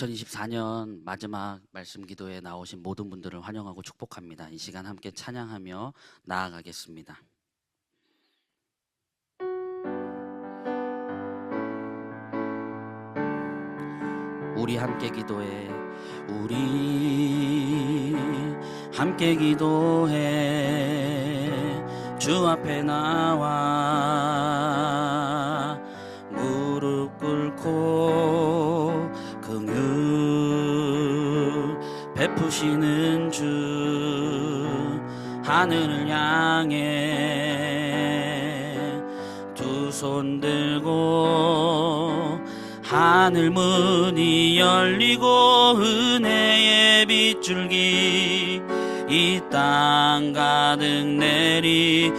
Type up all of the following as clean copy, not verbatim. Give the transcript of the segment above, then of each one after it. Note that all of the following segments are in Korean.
2024년 마지막 말씀 기도에 나오신 모든 분들을 환영하고 축복합니다. 이 시간 함께 찬양하며 나아가겠습니다. 우리 함께 기도해, 우리 함께 기도해. 주 앞에 나와 무릎 꿇고 긍휼 베푸시는 주, 하늘을 향해 두 손 들고 하늘 문이 열리고 은혜의 빗줄기 이 땅 가득 내리도록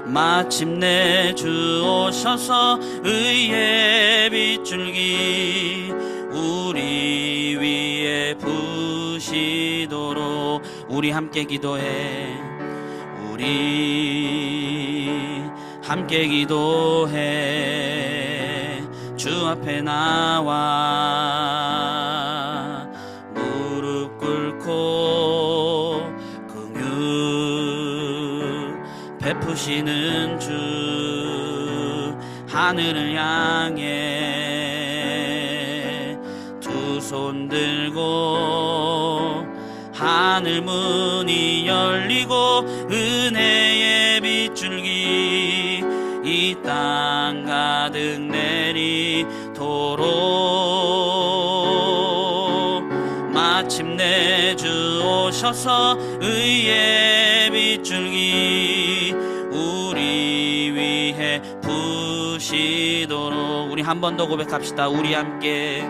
마침내 주 오셔서 의의 빗줄기 우리 위에 부시도록. 우리 함께 기도해, 우리 함께 기도해. 주 앞에 나와 무릎 꿇고 긍휼 베푸시는 주, 하늘을 향해 두 손 들고 하늘 문이 열리고 은혜의 빗줄기 이 땅 가득 내리도록 마침내 주 오셔서 의의 빗줄기 우리 위해 부시도록. 우리 한 번 더 고백합시다. 우리 함께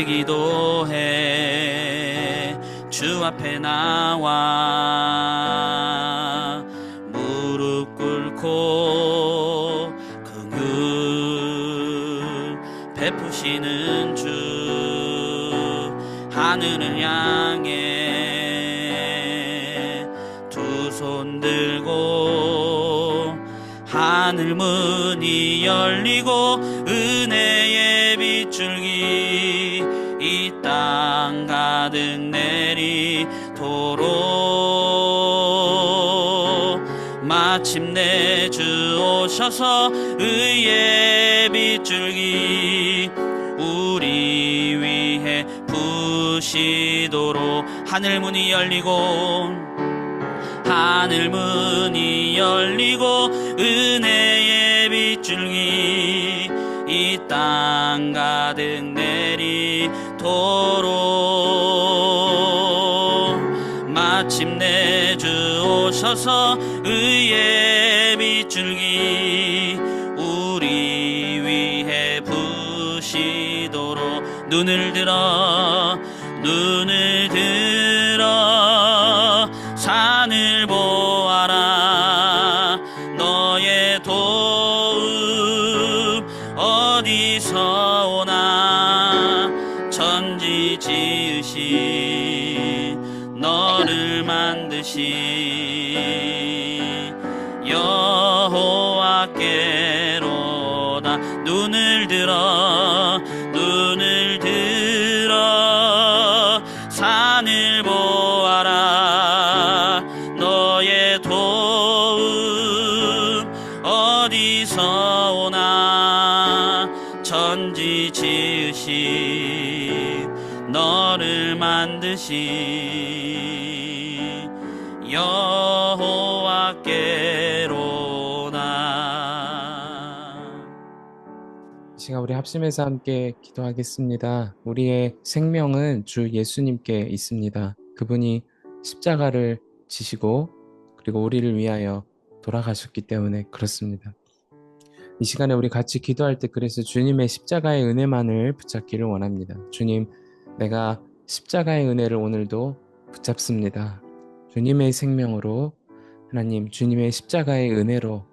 기도해. 주 앞에 나와 무릎 꿇고 긍휼 베푸시는 주, 하늘을 향해 두 손 들고 하늘 문이 열리고 은혜의 빗줄기 이 땅 가득 내리도록 마침내 주 오셔서 의의 빗줄기 우리 위해 부시도록. 하늘 문이 열리고 은혜의 빗줄기 이 땅 가득 내리도록 마침내 주 오셔서 의의 빗줄기 우리 위해 부시도록. 눈을 들어 산을 보아라. 너의 도움 어디서 오나. 천지 지으신 너를 만드신 여호와께로다. 눈을 들어 산을 보아라. 너의 도움 어디서 오나. 천지 지으신 너를 만드신 여호와께로다. 이 시간 우리 합심해서 함께 기도하겠습니다. 우리의 생명은 주 예수님께 있습니다. 그분이 십자가를 지시고 그리고 우리를 위하여 돌아가셨기 때문에 그렇습니다. 이 시간에 우리 같이 기도할 때 그래서 주님의 십자가의 은혜만을 붙잡기를 원합니다. 주님, 내가 십자가의 은혜를 오늘도 붙잡습니다. 주님의 생명으로 하나님, 주님의 십자가의 은혜로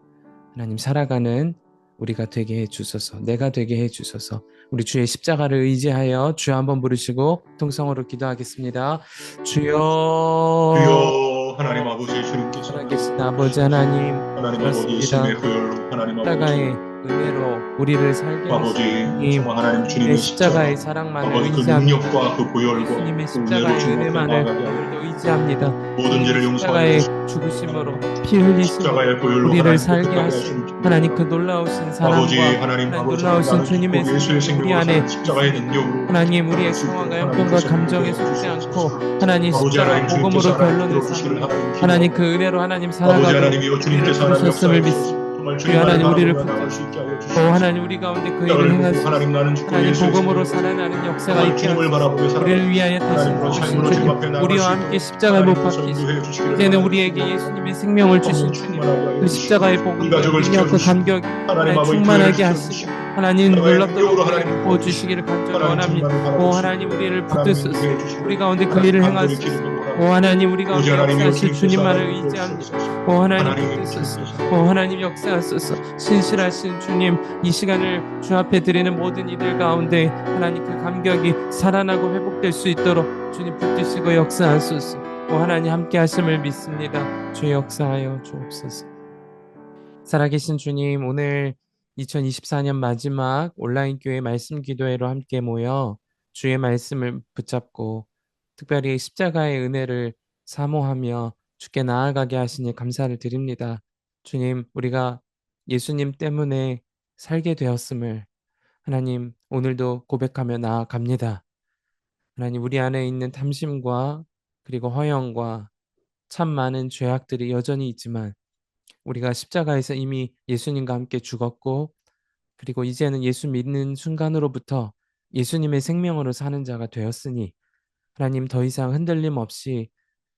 하나님 살아가는 우리가 되게 해주소서. 내가 되게 해주소서. 우리 주의 십자가를 의지하여 주여 한번 부르시고 통성으로 기도하겠습니다. 주여, 주여, 하나님 아버지 주님께서 살아계신 아버지 하나님, 하나님 아버지 그렇습니다. 예수님의 보혈로 하나님 십자가의 아버지 은혜로 우리를 살게 아버지 하신 주님, 정말 하나님 내 주님의 십자가의 십자가 사랑만을 아버지 그 의지합니다. 능력과 그 보혈과 예수님의 그 십자가의 은혜로 주님 앞에 은혜만을 나아가게 오늘도 의지합니다. 모든 죄를 주님의 용서하여 십자가의 주시고 죽으심으로 피 흘리심으로 십자가의 보혈로 우리를 하나님 살게 깨끗하게 하신 하시는 주님 하나님 그 놀라우신 아버지 사랑과 하나님 하나님 아버지 놀라우신 나를 주님의 기뻐 예수의 생명이 우리 생명으로 안에 사는 십자가의 있습니다. 능력으로 하나님 우리의 살수 있도록 상황과 하나님 형편과 다시 한번 감정에 인도해 속지 주시옵소서. 않고 하나님 아버지 십자가 하나님 주님께서 복음으로 하나님 결론을 들어주시기를 삼는 하나님 하나님 그 기도합니다. 은혜로 하나님 아버지 살아가도록 하나님이여 우리를 주님께서 하나님 부르셨음을 역사하시옵소서. 믿습니다. 정말 주여 주님만을 하나님 우리를 바라보며 나갈 붙드시고 수 있게 하여 오 주시옵소서. 하나님 우리 가운데 그 십자가를 일을 보고 행하소서. 하나님 나는 죽고 하나님 예수의 복음으로 생명으로 살아나는 역사가 정말 있게 주님을 하소서. 바라보며 살아가는 우리를 위하여 대신 하나님으로 죽으신 삶으로 주님 앞에 주님, 나갈 우리와 수 함께 있도록 십자가에 못 하나님께서 박히시고 인도해 주시기를 이제는 바라옵니다. 우리에게 예수님의 생명을 주신 주님, 충만하게 하여 그 주시고 십자가의 이 복음과 가족을 능력과 지켜주시고 감격이 하나님 하나님 아버지 교회를 충만하게 하시고 지켜주시고 하나님 십자가의 놀랍도록 능력으로 우리에게 하나님 부어주시기를 간절히 하나님 원합니다. 충만을 오 바라보시고 하나님 우리를 하나님 붙드소서. 인도해 주시고 우리 가운데 그 하나님 일을 간절히 행하소서. 기도합니다. 오 하나님 우리 오직 가운데 하나님이여 역사하실 주님께서 주님만을 하나님 의지합니다. 도와주시옵소서. 오 하나님 하나님 붙드소서. 주님께서 오 하나님 역사하소서. 신실하신 주님, 이 시간을 주 앞에 드리는 모든 이들 가운데 하나님 그 감격이 살아나고 회복될 수 있도록 주님 붙드시고 역사하소서. 오 하나님 함께 하심을 믿습니다. 주 역사하여 주옵소서. 살아계신 주님, 오늘 2024년 마지막 온라인 교회 말씀 기도회로 함께 모여 주의 말씀을 붙잡고 특별히 십자가의 은혜를 사모하며 주께 나아가게 하시니 감사를 드립니다. 주님, 우리가 예수님 때문에 살게 되었음을 하나님 오늘도 고백하며 나아갑니다. 하나님 우리 안에 있는 탐심과 그리고 허영과 참 많은 죄악들이 여전히 있지만 우리가 십자가에서 이미 예수님과 함께 죽었고 그리고 이제는 예수 믿는 순간으로부터 예수님의 생명으로 사는 자가 되었으니 하나님 더 이상 흔들림 없이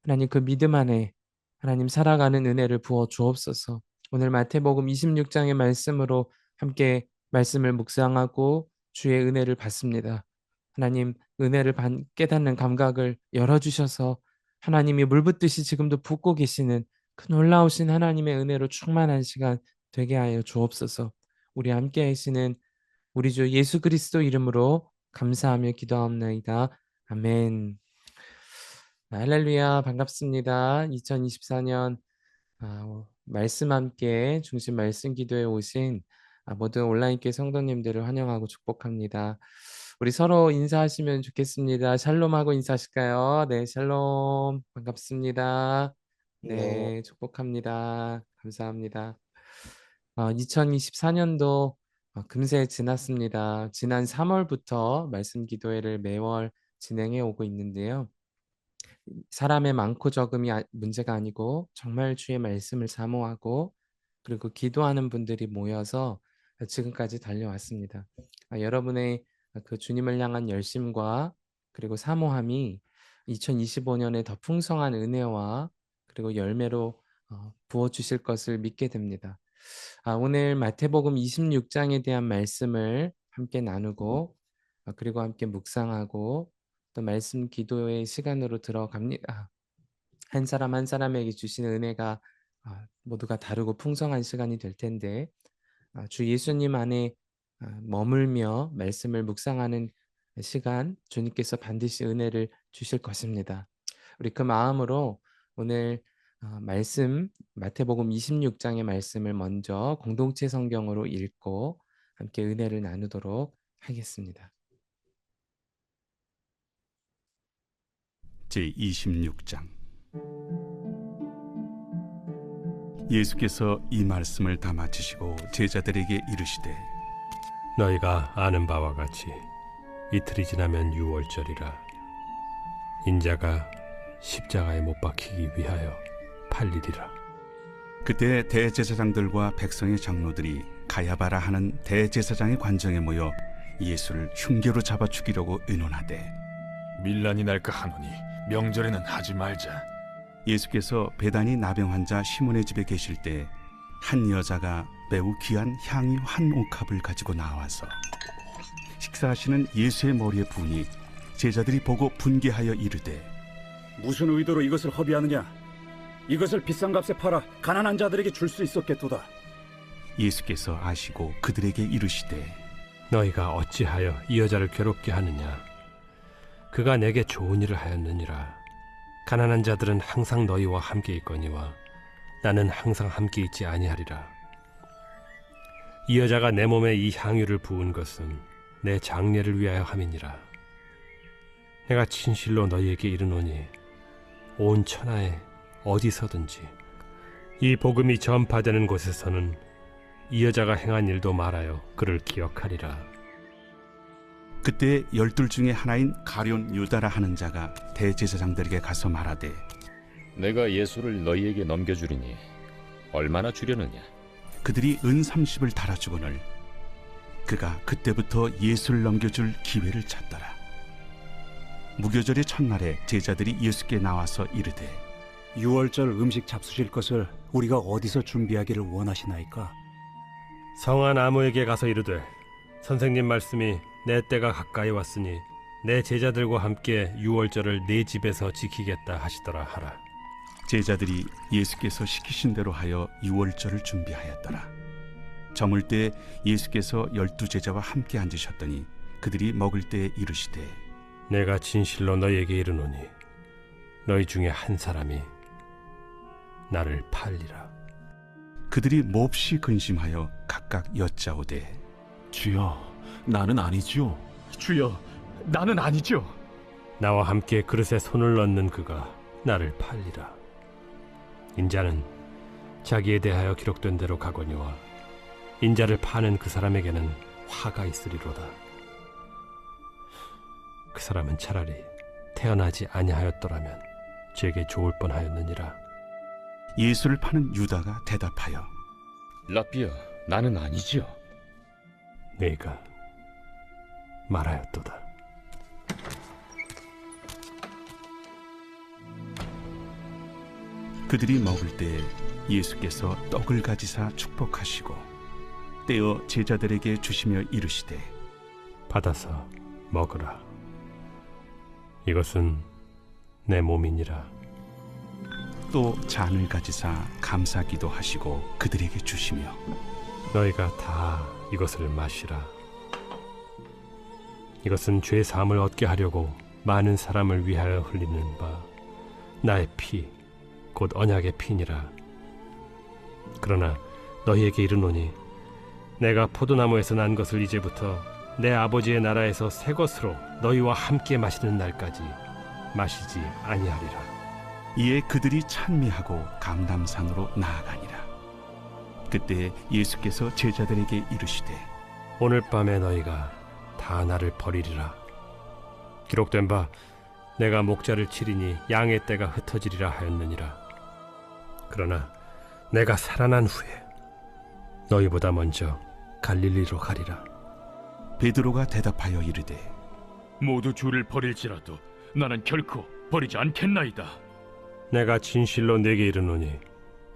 하나님 그 믿음 안에 하나님 살아가는 은혜를 부어 주옵소서. 오늘 마태복음 26장의 말씀으로 함께 말씀을 묵상하고 주의 은혜를 받습니다. 하나님 은혜를 깨닫는 감각을 열어주셔서 하나님이 물붓듯이 지금도 붓고 계시는 그 놀라우신 하나님의 은혜로 충만한 시간 되게 하여 주옵소서. 우리 함께 하시는 우리 주 예수 그리스도 이름으로 감사하며 기도하옵나이다. 아멘. 할렐루야, 반갑습니다. 2024년 말씀 함께 중심 말씀 기도에 오신 모든 온라인교회 성도님들을 환영하고 축복합니다. 우리 서로 인사하시면 좋겠습니다. 샬롬하고 인사하실까요? 네, 샬롬. 반갑습니다. 네, 축복합니다. 감사합니다. 2024년도 금세 지났습니다. 지난 3월부터 말씀 기도회를 매월 진행해 오고 있는데요. 사람의 많고 적음이 문제가 아니고 정말 주의 말씀을 사모하고 그리고 기도하는 분들이 모여서 지금까지 달려왔습니다. 여러분의 그 주님을 향한 열심과 그리고 사모함이 2025년에 더 풍성한 은혜와 그리고 열매로 부어주실 것을 믿게 됩니다. 오늘 마태복음 26장에 대한 말씀을 함께 나누고 그리고 함께 묵상하고 또 말씀 기도의 시간으로 들어갑니다. 한 사람 한 사람에게 주시는 은혜가 모두가 다르고 풍성한 시간이 될 텐데 주 예수님 안에 머물며 말씀을 묵상하는 시간 주님께서 반드시 은혜를 주실 것입니다. 우리 그 마음으로 오늘 말씀 마태복음 26장의 말씀을 먼저 공동체 성경으로 읽고 함께 은혜를 나누도록 하겠습니다. 제26장 예수께서 이 말씀을 다 마치시고 제자들에게 이르시되 너희가 아는 바와 같이 이틀이 지나면 유월절이라 인자가 십자가에 못 박히기 위하여 팔리리라. 그때 대제사장들과 백성의 장로들이 가야바라 하는 대제사장의 관정에 모여 예수를 흉계로 잡아 죽이려고 의논하되 밀란이 날까 하노니 명절에는 하지 말자. 예수께서 베다니 나병 환자 시몬의 집에 계실 때 한 여자가 매우 귀한 향유 한 옥합을 가지고 나와서 식사하시는 예수의 머리에 부으니 제자들이 보고 분개하여 이르되 무슨 의도로 이것을 허비하느냐? 이것을 비싼 값에 팔아 가난한 자들에게 줄 수 있었겠도다. 예수께서 아시고 그들에게 이르시되 너희가 어찌하여 이 여자를 괴롭게 하느냐? 그가 내게 좋은 일을 하였느니라. 가난한 자들은 항상 너희와 함께 있거니와 나는 항상 함께 있지 아니하리라. 이 여자가 내 몸에 이 향유를 부은 것은 내 장례를 위하여 함이니라. 내가 진실로 너희에게 이르노니 온 천하에 어디서든지 이 복음이 전파되는 곳에서는 이 여자가 행한 일도 말하여 그를 기억하리라. 그때 12 중에 하나인 가룟 유다라 하는 자가 대제사장들에게 가서 말하되 내가 예수를 너희에게 넘겨주리니 얼마나 주려느냐? 그들이 은 30을 달아주거늘 그가 그때부터 예수를 넘겨줄 기회를 찾더라. 무교절의 첫날에 제자들이 예수께 나와서 이르되 유월절 음식 잡수실 것을 우리가 어디서 준비하기를 원하시나이까? 성한 아무에게 가서 이르되 선생님 말씀이 내 때가 가까이 왔으니 내 제자들과 함께 유월절을 내 집에서 지키겠다 하시더라 하라. 제자들이 예수께서 시키신 대로 하여 유월절을 준비하였더라. 저물 때 예수께서 12 제자와 함께 앉으셨더니 그들이 먹을 때 이르시되 내가 진실로 너희에게 이르노니 너희 중에 한 사람이 나를 팔리라. 그들이 몹시 근심하여 각각 여짜오되 주여, 나는 아니지요. 주여, 나는 아니죠. 나와 함께 그릇에 손을 넣는 그가 나를 팔리라. 인자는 자기에 대하여 기록된 대로 가거니와 인자를 파는 그 사람에게는 화가 있으리로다. 그 사람은 차라리 태어나지 아니하였더라면 제게 좋을 뻔하였느니라. 예수를 파는 유다가 대답하여 라비야, 나는 아니지요. 네가 말하였도다. 그들이 먹을 때 예수께서 떡을 가지사 축복하시고 떼어 제자들에게 주시며 이르시되 받아서 먹으라. 이것은 내 몸이니라. 또 잔을 가지사 감사기도 하시고 그들에게 주시며 너희가 다 이것을 마시라. 이것은 죄 사함을 얻게 하려고 많은 사람을 위하여 흘리는 바 나의 피 곧 언약의 피니라. 그러나 너희에게 이르노니 내가 포도나무에서 난 것을 이제부터 내 아버지의 나라에서 새 것으로 너희와 함께 마시는 날까지 마시지 아니하리라. 이에 그들이 찬미하고 감람산으로 나아가니라. 그때 예수께서 제자들에게 이르시되 오늘 밤에 너희가 다 나를 버리리라. 기록된 바 내가 목자를 치리니 양의 떼가 흩어지리라 하였느니라. 그러나 내가 살아난 후에 너희보다 먼저 갈릴리로 가리라. 베드로가 대답하여 이르되 모두 주를 버릴지라도 나는 결코 버리지 않겠나이다. 내가 진실로 네게 이르노니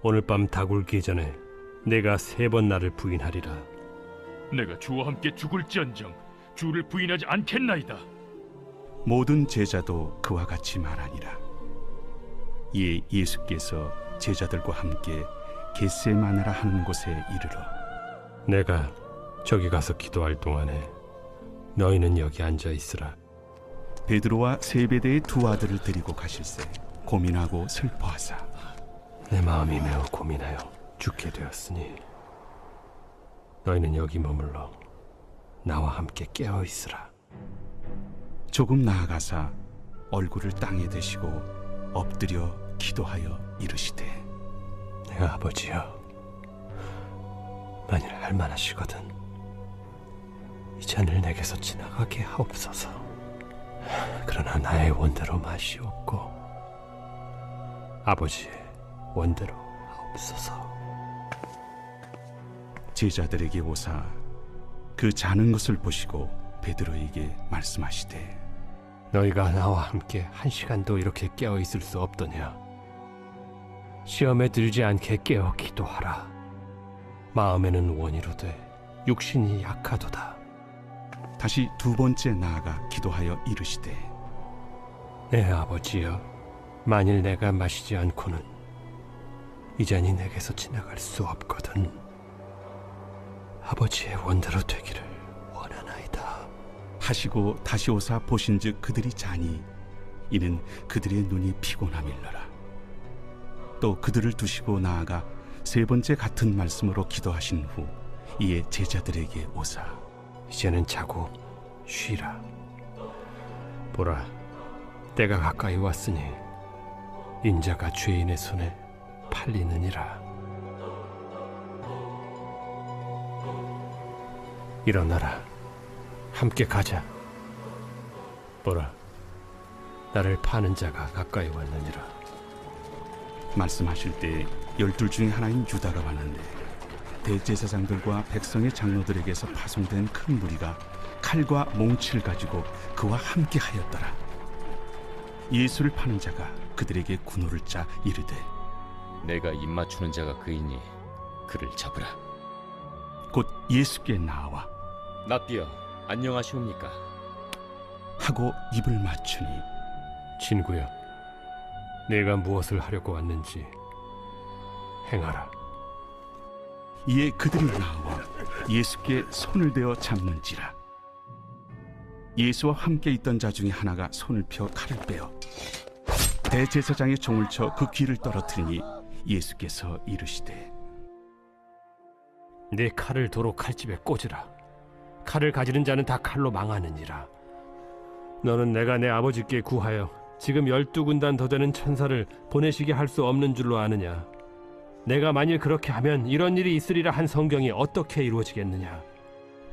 오늘 밤 다굴기 전에 내가 3번 나를 부인하리라. 내가 주와 함께 죽을지언정 주를 부인하지 않겠나이다. 모든 제자도 그와 같이 말하니라. 이에 예수께서 제자들과 함께 겟세마네라 하는 곳에 이르러 내가 저기 가서 기도할 동안에 너희는 여기 앉아 있으라. 베드로와 세베대의 2 아들을 데리고 가실새 고민하고 슬퍼하사 내 마음이 매우 고민하여 죽게 되었으니 너희는 여기 머물러 나와 함께 깨어 있으라. 조금 나아가사 얼굴을 땅에 대시고 엎드려 기도하여 이르시되 내 아버지여, 만일 할만하시거든 이 잔을 내게서 지나가게 하옵소서. 그러나 나의 원대로 마시옵고 아버지의 원대로 하옵소서. 제자들에게 오사 그 자는 것을 보시고 베드로에게 말씀하시되 너희가 나와 함께 1시간도 이렇게 깨어 있을 수 없더냐? 시험에 들지 않게 깨어 기도하라. 마음에는 원이로되 육신이 약하도다. 다시 2번째 나아가 기도하여 이르시되 내 아버지여, 만일 내가 마시지 않고는 이 잔이 내게서 지나갈 수 없거든. 아버지의 원대로 되기를 원하나이다. 하시고 다시 오사 보신즉 그들이 자니 이는 그들의 눈이 피곤함일러라. 또 그들을 두시고 나아가 세 번째 같은 말씀으로 기도하신 후 이에 제자들에게 오사 이제는 자고 쉬라. 보라, 때가 가까이 왔으니 인자가 죄인의 손에 팔리느니라. 일어나라, 함께 가자. 보라, 나를 파는 자가 가까이 왔느니라. 말씀하실 때 12 중에 하나인 유다가 왔는데 대제사장들과 백성의 장로들에게서 파송된 큰 무리가 칼과 몽치를 가지고 그와 함께 하였더라. 예수를 파는 자가 그들에게 군호를 짜 이르되 내가 입맞추는 자가 그이니 그를 잡으라. 곧 예수께 나와 랍비여, 안녕하시옵니까? 하고 입을 맞추니 친구여, 내가 무엇을 하려고 왔는지 행하라. 이에 그들이 나와 예수께 손을 대어 잡는지라. 예수와 함께 있던 자 중에 하나가 손을 펴 칼을 빼어 대제사장의 종을 쳐 그 귀를 떨어뜨리니 예수께서 이르시되 내 칼을 도로 칼집에 꽂으라. 칼을 가지는 자는 다 칼로 망하느니라. 너는 내가 내 아버지께 구하여 지금 12군단 더 되는 천사를 보내시게 할 수 없는 줄로 아느냐? 내가 만일 그렇게 하면 이런 일이 있으리라 한 성경이 어떻게 이루어지겠느냐?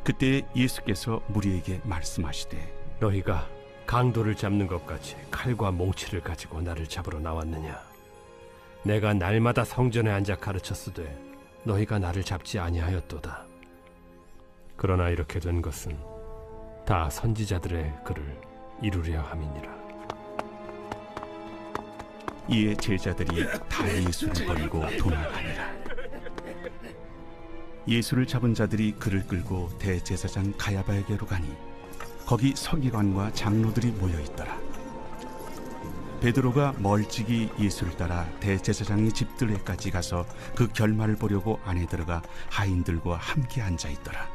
그때 예수께서 무리에게 말씀하시되 너희가 강도를 잡는 것 같이 칼과 몽치를 가지고 나를 잡으러 나왔느냐? 내가 날마다 성전에 앉아 가르쳤으되 너희가 나를 잡지 아니하였도다. 그러나 이렇게 된 것은 다 선지자들의 글을 이루려 함이니라. 이에 제자들이 다 예수를 버리고 도망하니라. 예수를 잡은 자들이 그를 끌고 대제사장 가야바에게로 가니 거기 서기관과 장로들이 모여 있더라. 베드로가 멀찍이 예수를 따라 대제사장의 집들에까지 가서 그 결말을 보려고 안에 들어가 하인들과 함께 앉아 있더라.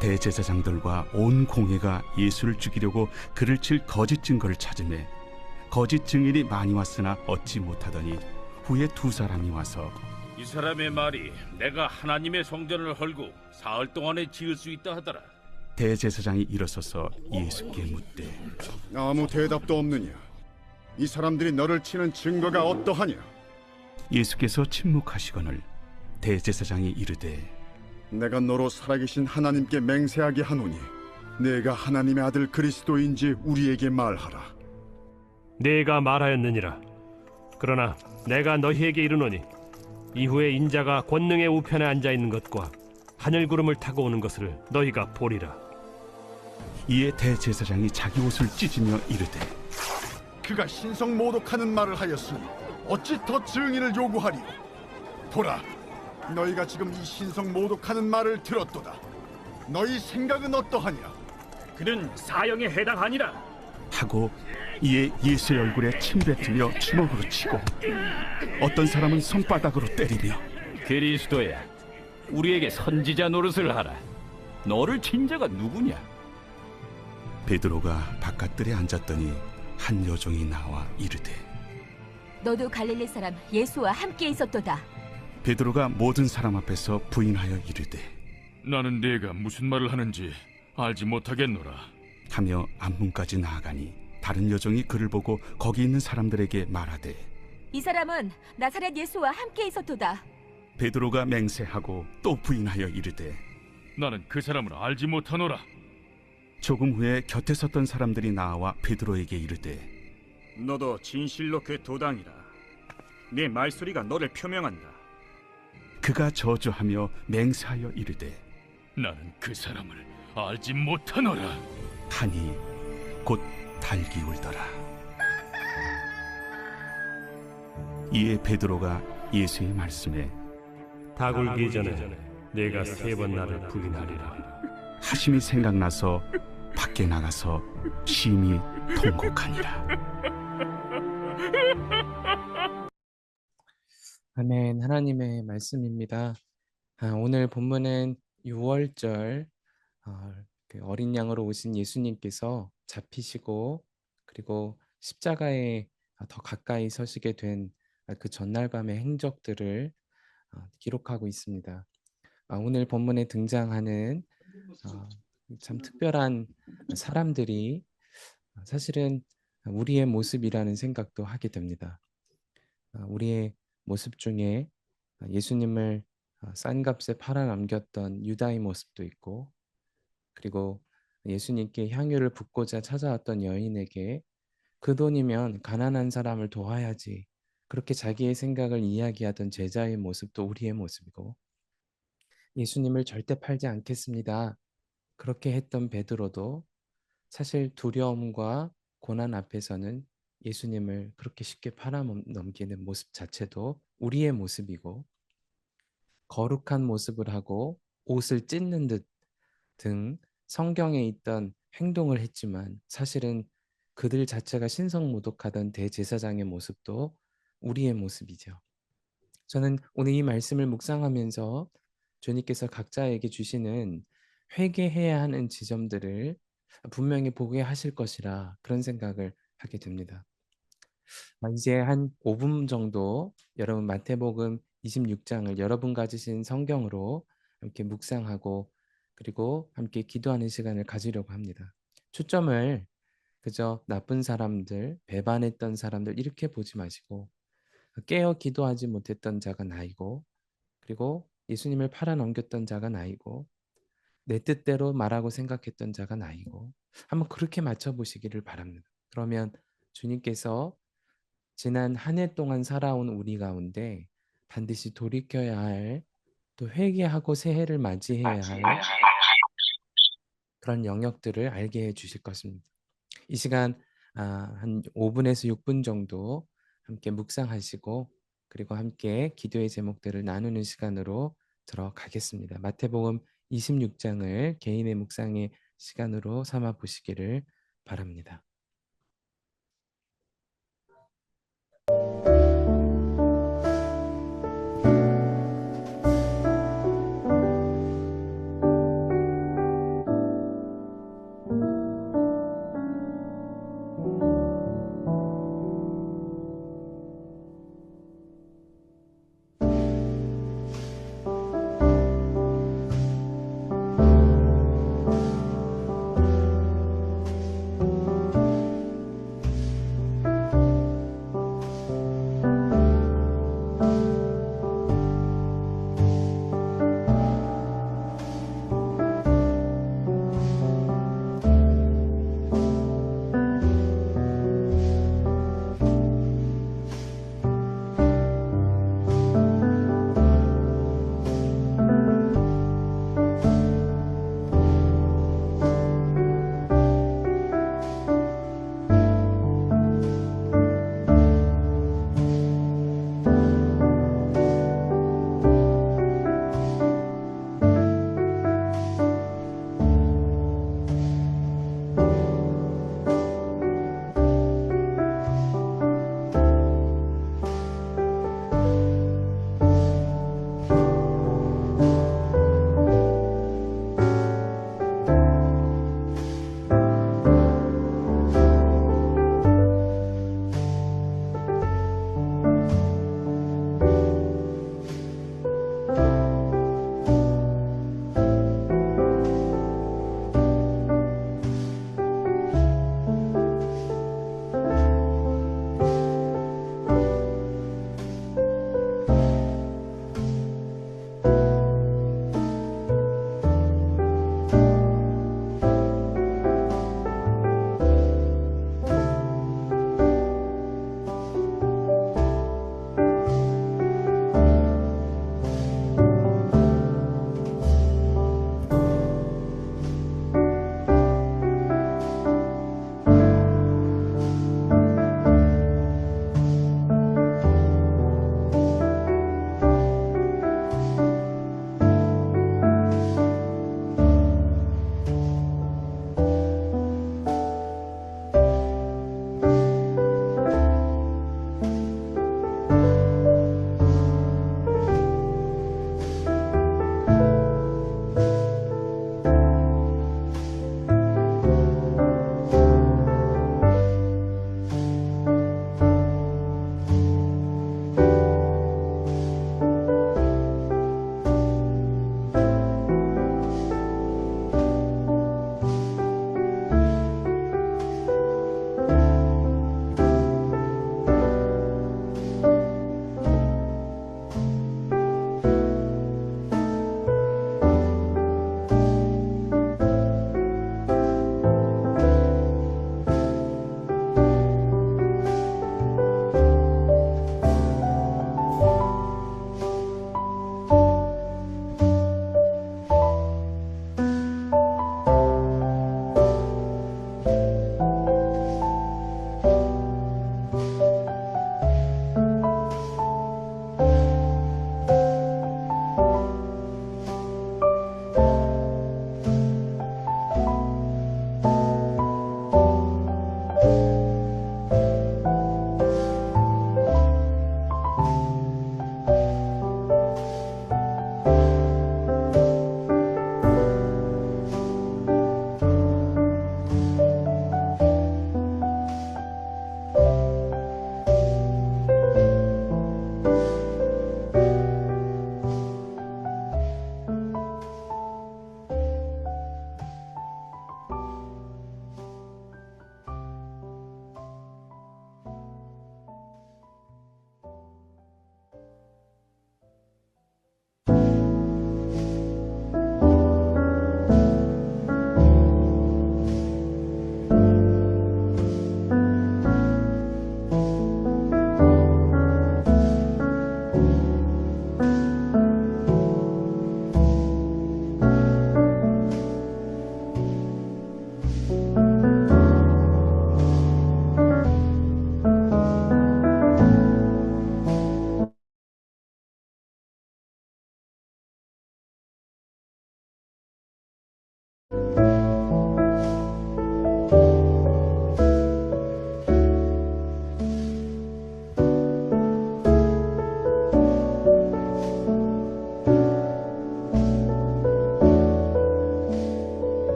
대제사장들과 온 공회가 예수를 죽이려고 그를 칠 거짓 증거를 찾으매 거짓 증인이 많이 왔으나 얻지 못하더니 후에 두 사람이 와서 이 사람의 말이 내가 하나님의 성전을 헐고 사흘 동안에 지을 수 있다 하더라. 대제사장이 일어서서 예수께 묻되 아무 대답도 없느냐? 이 사람들이 너를 치는 증거가 어떠하냐? 예수께서 침묵하시거늘 대제사장이 이르되 내가 너로 살아계신 하나님께 맹세하게 하노니 내가 하나님의 아들 그리스도인지 우리에게 말하라. 내가 말하였느니라. 그러나 내가 너희에게 이르노니 이후에 인자가 권능의 우편에 앉아 있는 것과 하늘 구름을 타고 오는 것을 너희가 보리라. 이에 대제사장이 자기 옷을 찢으며 이르되 그가 신성 모독하는 말을 하였으니 어찌 더 증인을 요구하리요? 보라, 너희가 지금 이 신성 모독하는 말을 들었도다. 너희 생각은 어떠하냐? 그는 사형에 해당하니라. 하고 이에 예수의 얼굴에 침 뱉으며 주먹으로 치고 어떤 사람은 손바닥으로 때리며 그리스도야, 우리에게 선지자 노릇을 하라. 너를 친 자가 누구냐? 베드로가 바깥들에 앉았더니 한 여종이 나와 이르되 너도 갈릴리 사람 예수와 함께 있었도다. 베드로가 모든 사람 앞에서 부인하여 이르되 나는 네가 무슨 말을 하는지 알지 못하겠노라. 하며 앞문까지 나아가니 다른 여종이 그를 보고 거기 있는 사람들에게 말하되 이 사람은 나사렛 예수와 함께 있었도다. 베드로가 맹세하고 또 부인하여 이르되 나는 그 사람을 알지 못하노라. 조금 후에 곁에 섰던 사람들이 나와 베드로에게 이르되 너도 진실로 그 도당이라. 네 말소리가 너를 표명한다. 그가 저주하며 맹세하여 이르되 나는 그 사람을 알지 못하노라. 하니 곧 달기 울더라. 이에 베드로가 예수의 말씀에 닭 울기 전에 내가 3번 나를 부인하리라 하심이 생각나서 밖에 나가서 심히 통곡하니라. 아멘. 하나님의 말씀입니다. 오늘 본문은 6월절 그 어린 양으로 오신 예수님께서 잡히시고 그리고 십자가에 더 가까이 서시게 된 그 전날 밤의 행적들을 기록하고 있습니다. 오늘 본문에 등장하는 참 특별한 사람들이 사실은 우리의 모습이라는 생각도 하게 됩니다. 우리의 모습 중에 예수님을 싼 값에 팔아넘겼던 유다의 모습도 있고, 그리고 예수님께 향유를 붓고자 찾아왔던 여인에게 그 돈이면 가난한 사람을 도와야지, 그렇게 자기의 생각을 이야기하던 제자의 모습도 우리의 모습이고, 예수님을 절대 팔지 않겠습니다, 그렇게 했던 베드로도 사실 두려움과 고난 앞에서는 예수님을 그렇게 쉽게 팔아넘기는 모습 자체도 우리의 모습이고, 거룩한 모습을 하고 옷을 찢는 듯 등 성경에 있던 행동을 했지만 사실은 그들 자체가 신성모독하던 대제사장의 모습도 우리의 모습이죠. 저는 오늘 이 말씀을 묵상하면서 주님께서 각자에게 주시는 회개해야 하는 지점들을 분명히 보게 하실 것이라 그런 생각을 하게 됩니다. 이제 한 5분 정도 여러분 마태복음 26장을 여러분 가지신 성경으로 함께 묵상하고 그리고 함께 기도하는 시간을 가지려고 합니다. 초점을 그저 나쁜 사람들, 배반했던 사람들 이렇게 보지 마시고, 깨어 기도하지 못했던 자가 나이고, 그리고 예수님을 팔아넘겼던 자가 나이고, 내 뜻대로 말하고 생각했던 자가 나이고, 한번 그렇게 맞춰보시기를 바랍니다. 그러면 주님께서 지난 한 해 동안 살아온 우리 가운데 반드시 돌이켜야 할, 또 회개하고 새해를 맞이해야 할 그런 영역들을 알게 해 주실 것입니다. 이 시간 한 5분에서 6분 정도 함께 묵상하시고 그리고 함께 기도의 제목들을 나누는 시간으로 들어가겠습니다. 마태복음 26장을 개인의 묵상의 시간으로 삼아 보시기를 바랍니다.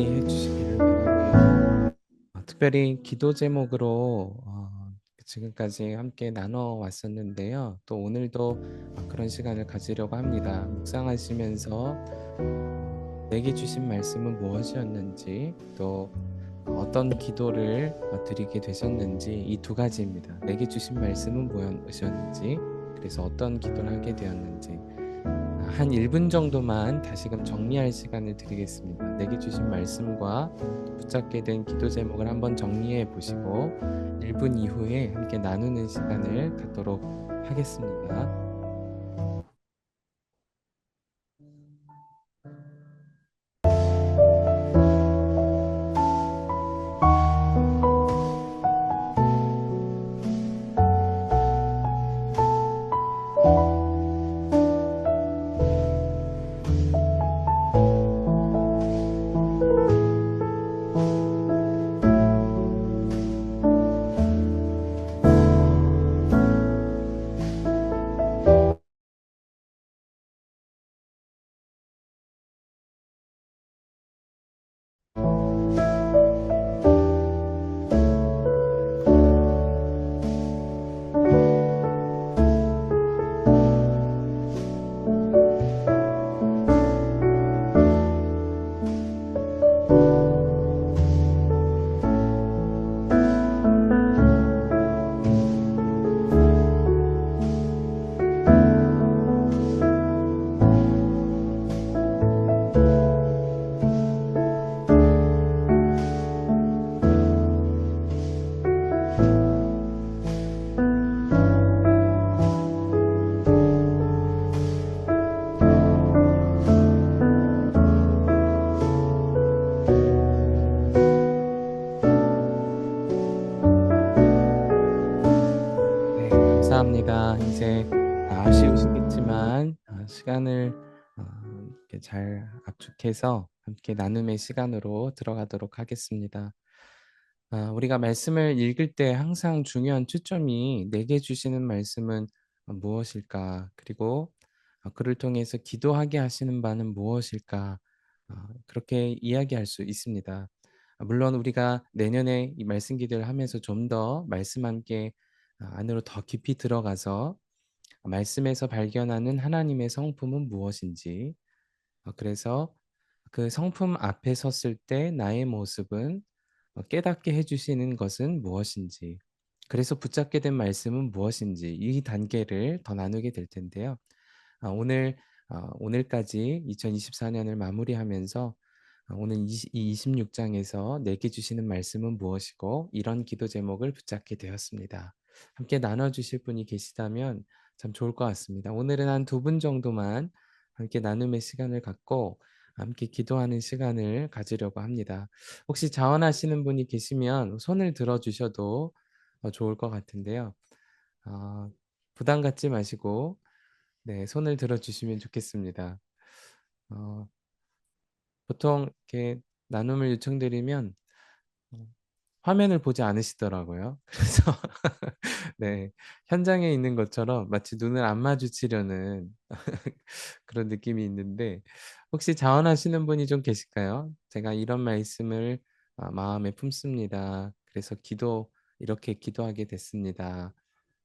마무리해 주시기를 바라고요. 특별히 기도 제목으로 지금까지 함께 나눠 왔었는데요. 또 오늘도 그런 시간을 가지려고 합니다. 묵상하시면서 내게 주신 말씀은 무엇이었는지, 또 어떤 기도를 드리게 되셨는지, 이 두 가지입니다. 내게 주신 말씀은 무엇이었는지, 그래서 어떤 기도를 하게 되었는지, 한 1분 정도만 다시금 정리할 시간을 드리겠습니다. 내게 주신 말씀과 붙잡게 된 기도 제목을 한번 정리해 보시고 1분 이후에 함께 나누는 시간을 갖도록 하겠습니다. 감사합니다. 이제 아쉬우시겠지만 시간을 이렇게 잘 압축해서 함께 나눔의 시간으로 들어가도록 하겠습니다. 우리가 말씀을 읽을 때 항상 중요한 초점이 내게 주시는 말씀은 무엇일까? 그리고 그를 통해서 기도하게 하시는 바는 무엇일까? 그렇게 이야기할 수 있습니다. 물론 우리가 내년에 이 말씀 기도를 하면서 좀 더 말씀 함께 안으로 더 깊이 들어가서 말씀에서 발견하는 하나님의 성품은 무엇인지, 그래서 그 성품 앞에 섰을 때 나의 모습은 깨닫게 해주시는 것은 무엇인지, 그래서 붙잡게 된 말씀은 무엇인지, 이 단계를 더 나누게 될 텐데요. 오늘까지 2024년을 마무리하면서 오늘 이 26장에서 내게 주시는 말씀은 무엇이고, 이런 기도 제목을 붙잡게 되었습니다. 함께 나눠주실 분이 계시다면 참 좋을 것 같습니다. 오늘은 한 2분 정도만 함께 나눔의 시간을 갖고 함께 기도하는 시간을 가지려고 합니다. 혹시 자원하시는 분이 계시면 손을 들어주셔도 좋을 것 같은데요. 부담 갖지 마시고 손을 들어주시면 좋겠습니다. 보통 이렇게 나눔을 요청드리면 화면을 보지 않으시더라고요. 그래서 현장에 있는 것처럼 마치 눈을 안 마주치려는 그런 느낌이 있는데, 혹시 자원하시는 분이 좀 계실까요? 제가 이런 말씀을 마음에 품습니다. 그래서 이렇게 기도하게 됐습니다.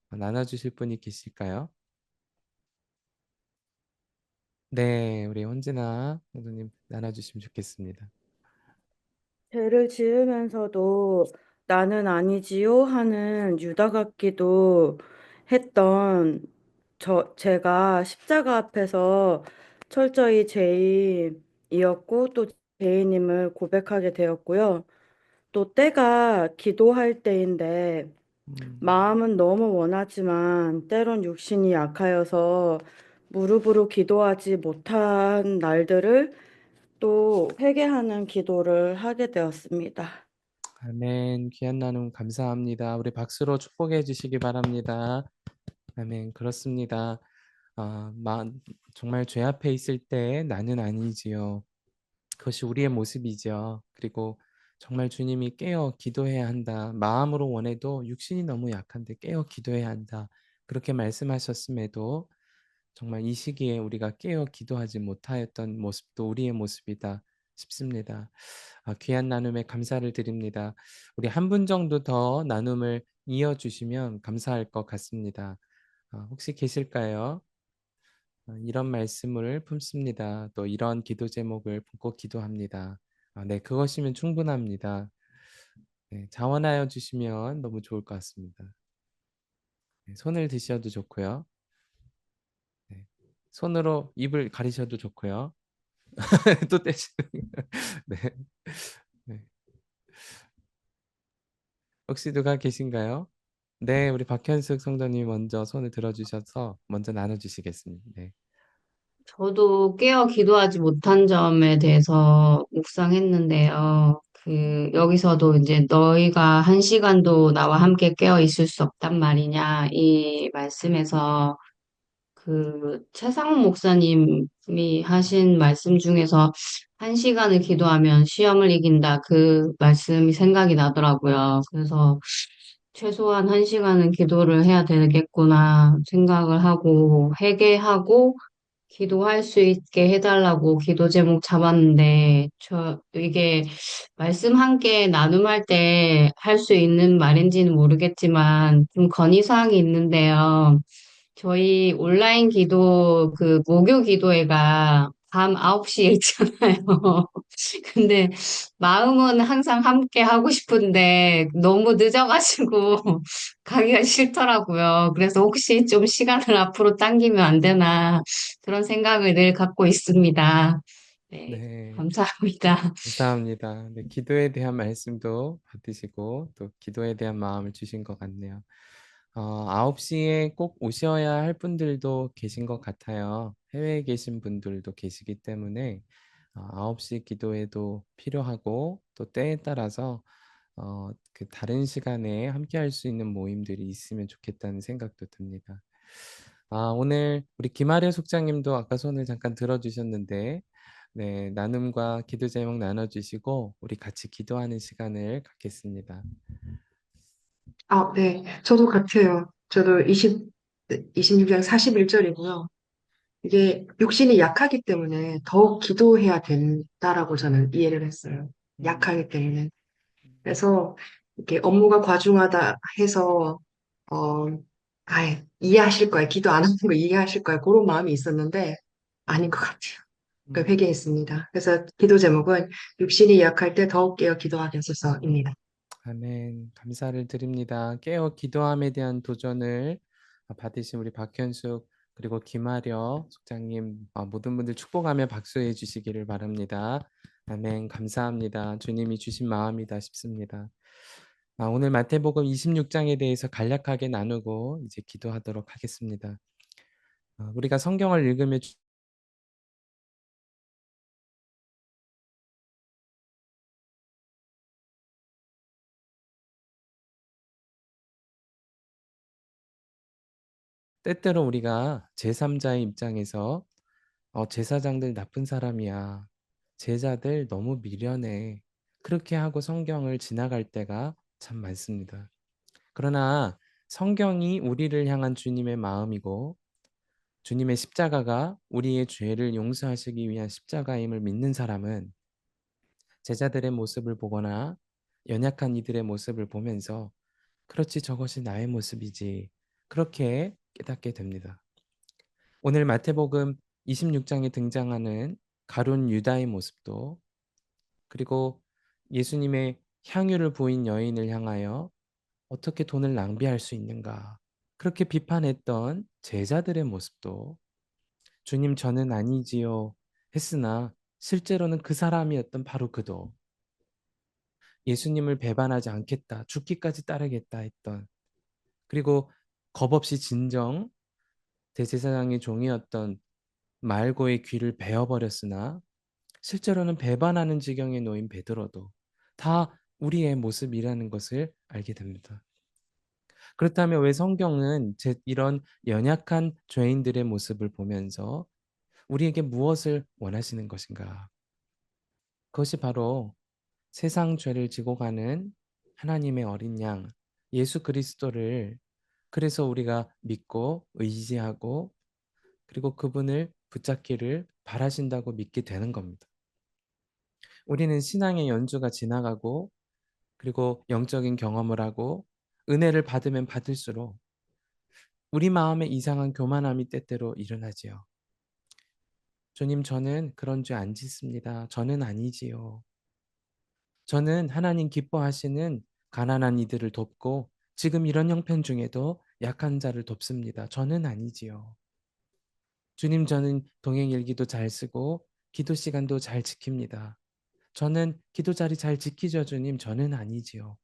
나눠주실 분이 계실까요? 네, 우리 혼재나 선생님 나눠주시면 좋겠습니다. 죄를 지으면서도 나는 아니지요 하는 유다 같기도 했던 제가 십자가 앞에서 철저히 죄인이었고 또 죄인임을 고백하게 되었고요. 또 때가 기도할 때인데 마음은 너무 원하지만 때론 육신이 약하여서 무릎으로 기도하지 못한 날들을 또 회개하는 기도를 하게 되었습니다. 아멘. 귀한 나눔 감사합니다. 우리 박수로 축복해 주시기 바랍니다. 아멘. 그렇습니다. 정말 죄 앞에 있을 때 나는 아니지요. 그것이 우리의 모습이죠. 그리고 정말 주님이 깨어 기도해야 한다. 마음으로 원해도 육신이 너무 약한데 깨어 기도해야 한다. 그렇게 말씀하셨음에도 정말 이 시기에 우리가 깨어 기도하지 못하였던 모습도 우리의 모습이다. 싶습니다. 귀한 나눔에 감사를 드립니다. 우리 한 분 정도 더 나눔을 이어주시면 감사할 것 같습니다. 혹시 계실까요? 이런 말씀을 품습니다. 또 이런 기도 제목을 품고 기도합니다. 네, 그것이면 충분합니다. 네, 자원하여 주시면 너무 좋을 것 같습니다. 네, 손을 드셔도 좋고요. 네, 손으로 입을 가리셔도 좋고요. 또 떼시는 네. 네. 혹시 누가 계신가요? 네, 우리 박현숙 성도님이 먼저 손을 들어주셔서 먼저 나눠주시겠습니다. 네. 저도 깨어 기도하지 못한 점에 대해서 묵상했는데요. 여기서도 이제 너희가 한 시간도 나와 함께 깨어 있을 수 없단 말이냐, 이 말씀에서 최상욱 목사님이 하신 말씀 중에서 한 시간을 기도하면 시험을 이긴다. 그 말씀이 생각이 나더라고요. 그래서 최소한 한 시간은 기도를 해야 되겠구나 생각을 하고 회개하고 기도할 수 있게 해달라고 기도 제목 잡았는데, 이게 말씀 함께 나눔할 때 할 수 있는 말인지는 모르겠지만, 좀 건의사항이 있는데요. 저희 온라인 기도, 목요 기도회가 밤 9시에 있잖아요. 근데 마음은 항상 함께 하고 싶은데 너무 늦어가지고 가기가 싫더라고요. 그래서 혹시 좀 시간을 앞으로 당기면 안 되나 그런 생각을 늘 갖고 있습니다. 네, 네, 감사합니다. 감사합니다. 네, 기도에 대한 말씀도 받으시고 또 기도에 대한 마음을 주신 것 같네요. 9시에 꼭 오셔야 할 분들도 계신 것 같아요. 해외에 계신 분들도 계시기 때문에 9시 기도회도 필요하고 또 때에 따라서 다른 시간에 함께 할 수 있는 모임들이 있으면 좋겠다는 생각도 듭니다. 오늘 우리 김아래 속장님도 아까 손을 잠깐 들어주셨는데 네, 나눔과 기도 제목 나눠주시고 우리 같이 기도하는 시간을 갖겠습니다. 네. 저도 같아요. 저도 26장 41절이고요. 이게 육신이 약하기 때문에 더욱 기도해야 된다라고 저는 이해를 했어요. 약하기 때문에. 그래서 이렇게 업무가 과중하다 해서, 어, 이해하실 거예요. 기도 안 하는 거 이해하실 거예요. 그런 마음이 있었는데 아닌 것 같아요. 그러니까 회개했습니다. 그래서 기도 제목은 육신이 약할 때 더욱 깨어 기도하게 하소서입니다. 아멘. 감사를 드립니다. 깨어 기도함에 대한 도전을 받으신 우리 박현숙 그리고 김아려 속장님 모든 분들 축복하며 박수해 주시기를 바랍니다. 아멘. 감사합니다. 주님이 주신 마음이다 싶습니다. 오늘 마태복음 26장에 대해서 간략하게 나누고 이제 기도하도록 하겠습니다. 우리가 성경을 읽으며 때때로 우리가 제3자의 입장에서 제사장들 나쁜 사람이야. 제자들 너무 미련해. 그렇게 하고 성경을 지나갈 때가 참 많습니다. 그러나 성경이 우리를 향한 주님의 마음이고 주님의 십자가가 우리의 죄를 용서하시기 위한 십자가임을 믿는 사람은 제자들의 모습을 보거나 연약한 이들의 모습을 보면서 그렇지 저것이 나의 모습이지 그렇게 깨닫게 됩니다. 오늘 마태복음 26장에 등장하는 가룟 유다의 모습도 그리고 예수님의 향유를 부인 여인을 향하여 어떻게 돈을 낭비할 수 있는가 그렇게 비판했던 제자들의 모습도 주님 저는 아니지요 했으나 실제로는 그 사람이었던 바로 그도 예수님을 배반하지 않겠다 죽기까지 따르겠다 했던 그리고 겁없이 진정 대제사장의 종이었던 말고의 귀를 베어버렸으나 실제로는 배반하는 지경에 놓인 베드로도 다 우리의 모습이라는 것을 알게 됩니다. 그렇다면 왜 성경은 이런 연약한 죄인들의 모습을 보면서 우리에게 무엇을 원하시는 것인가? 그것이 바로 세상 죄를 지고 가는 하나님의 어린 양 예수 그리스도를 그래서 우리가 믿고 의지하고 그리고 그분을 붙잡기를 바라신다고 믿게 되는 겁니다. 우리는 신앙의 연주가 지나가고 그리고 영적인 경험을 하고 은혜를 받으면 받을수록 우리 마음에 이상한 교만함이 때때로 일어나지요. 주님, 저는 그런 죄 안 짓습니다. 저는 아니지요. 저는 하나님 기뻐하시는 가난한 이들을 돕고 지금 이런 형편 중에도 약한 자를 돕습니다. 저는 아니지요. 주님, 저는 동행일기도 잘 쓰고 기도 시간도 잘 지킵니다. 저는 기도 자리 잘 지키죠, 주님. 저는 아니지요.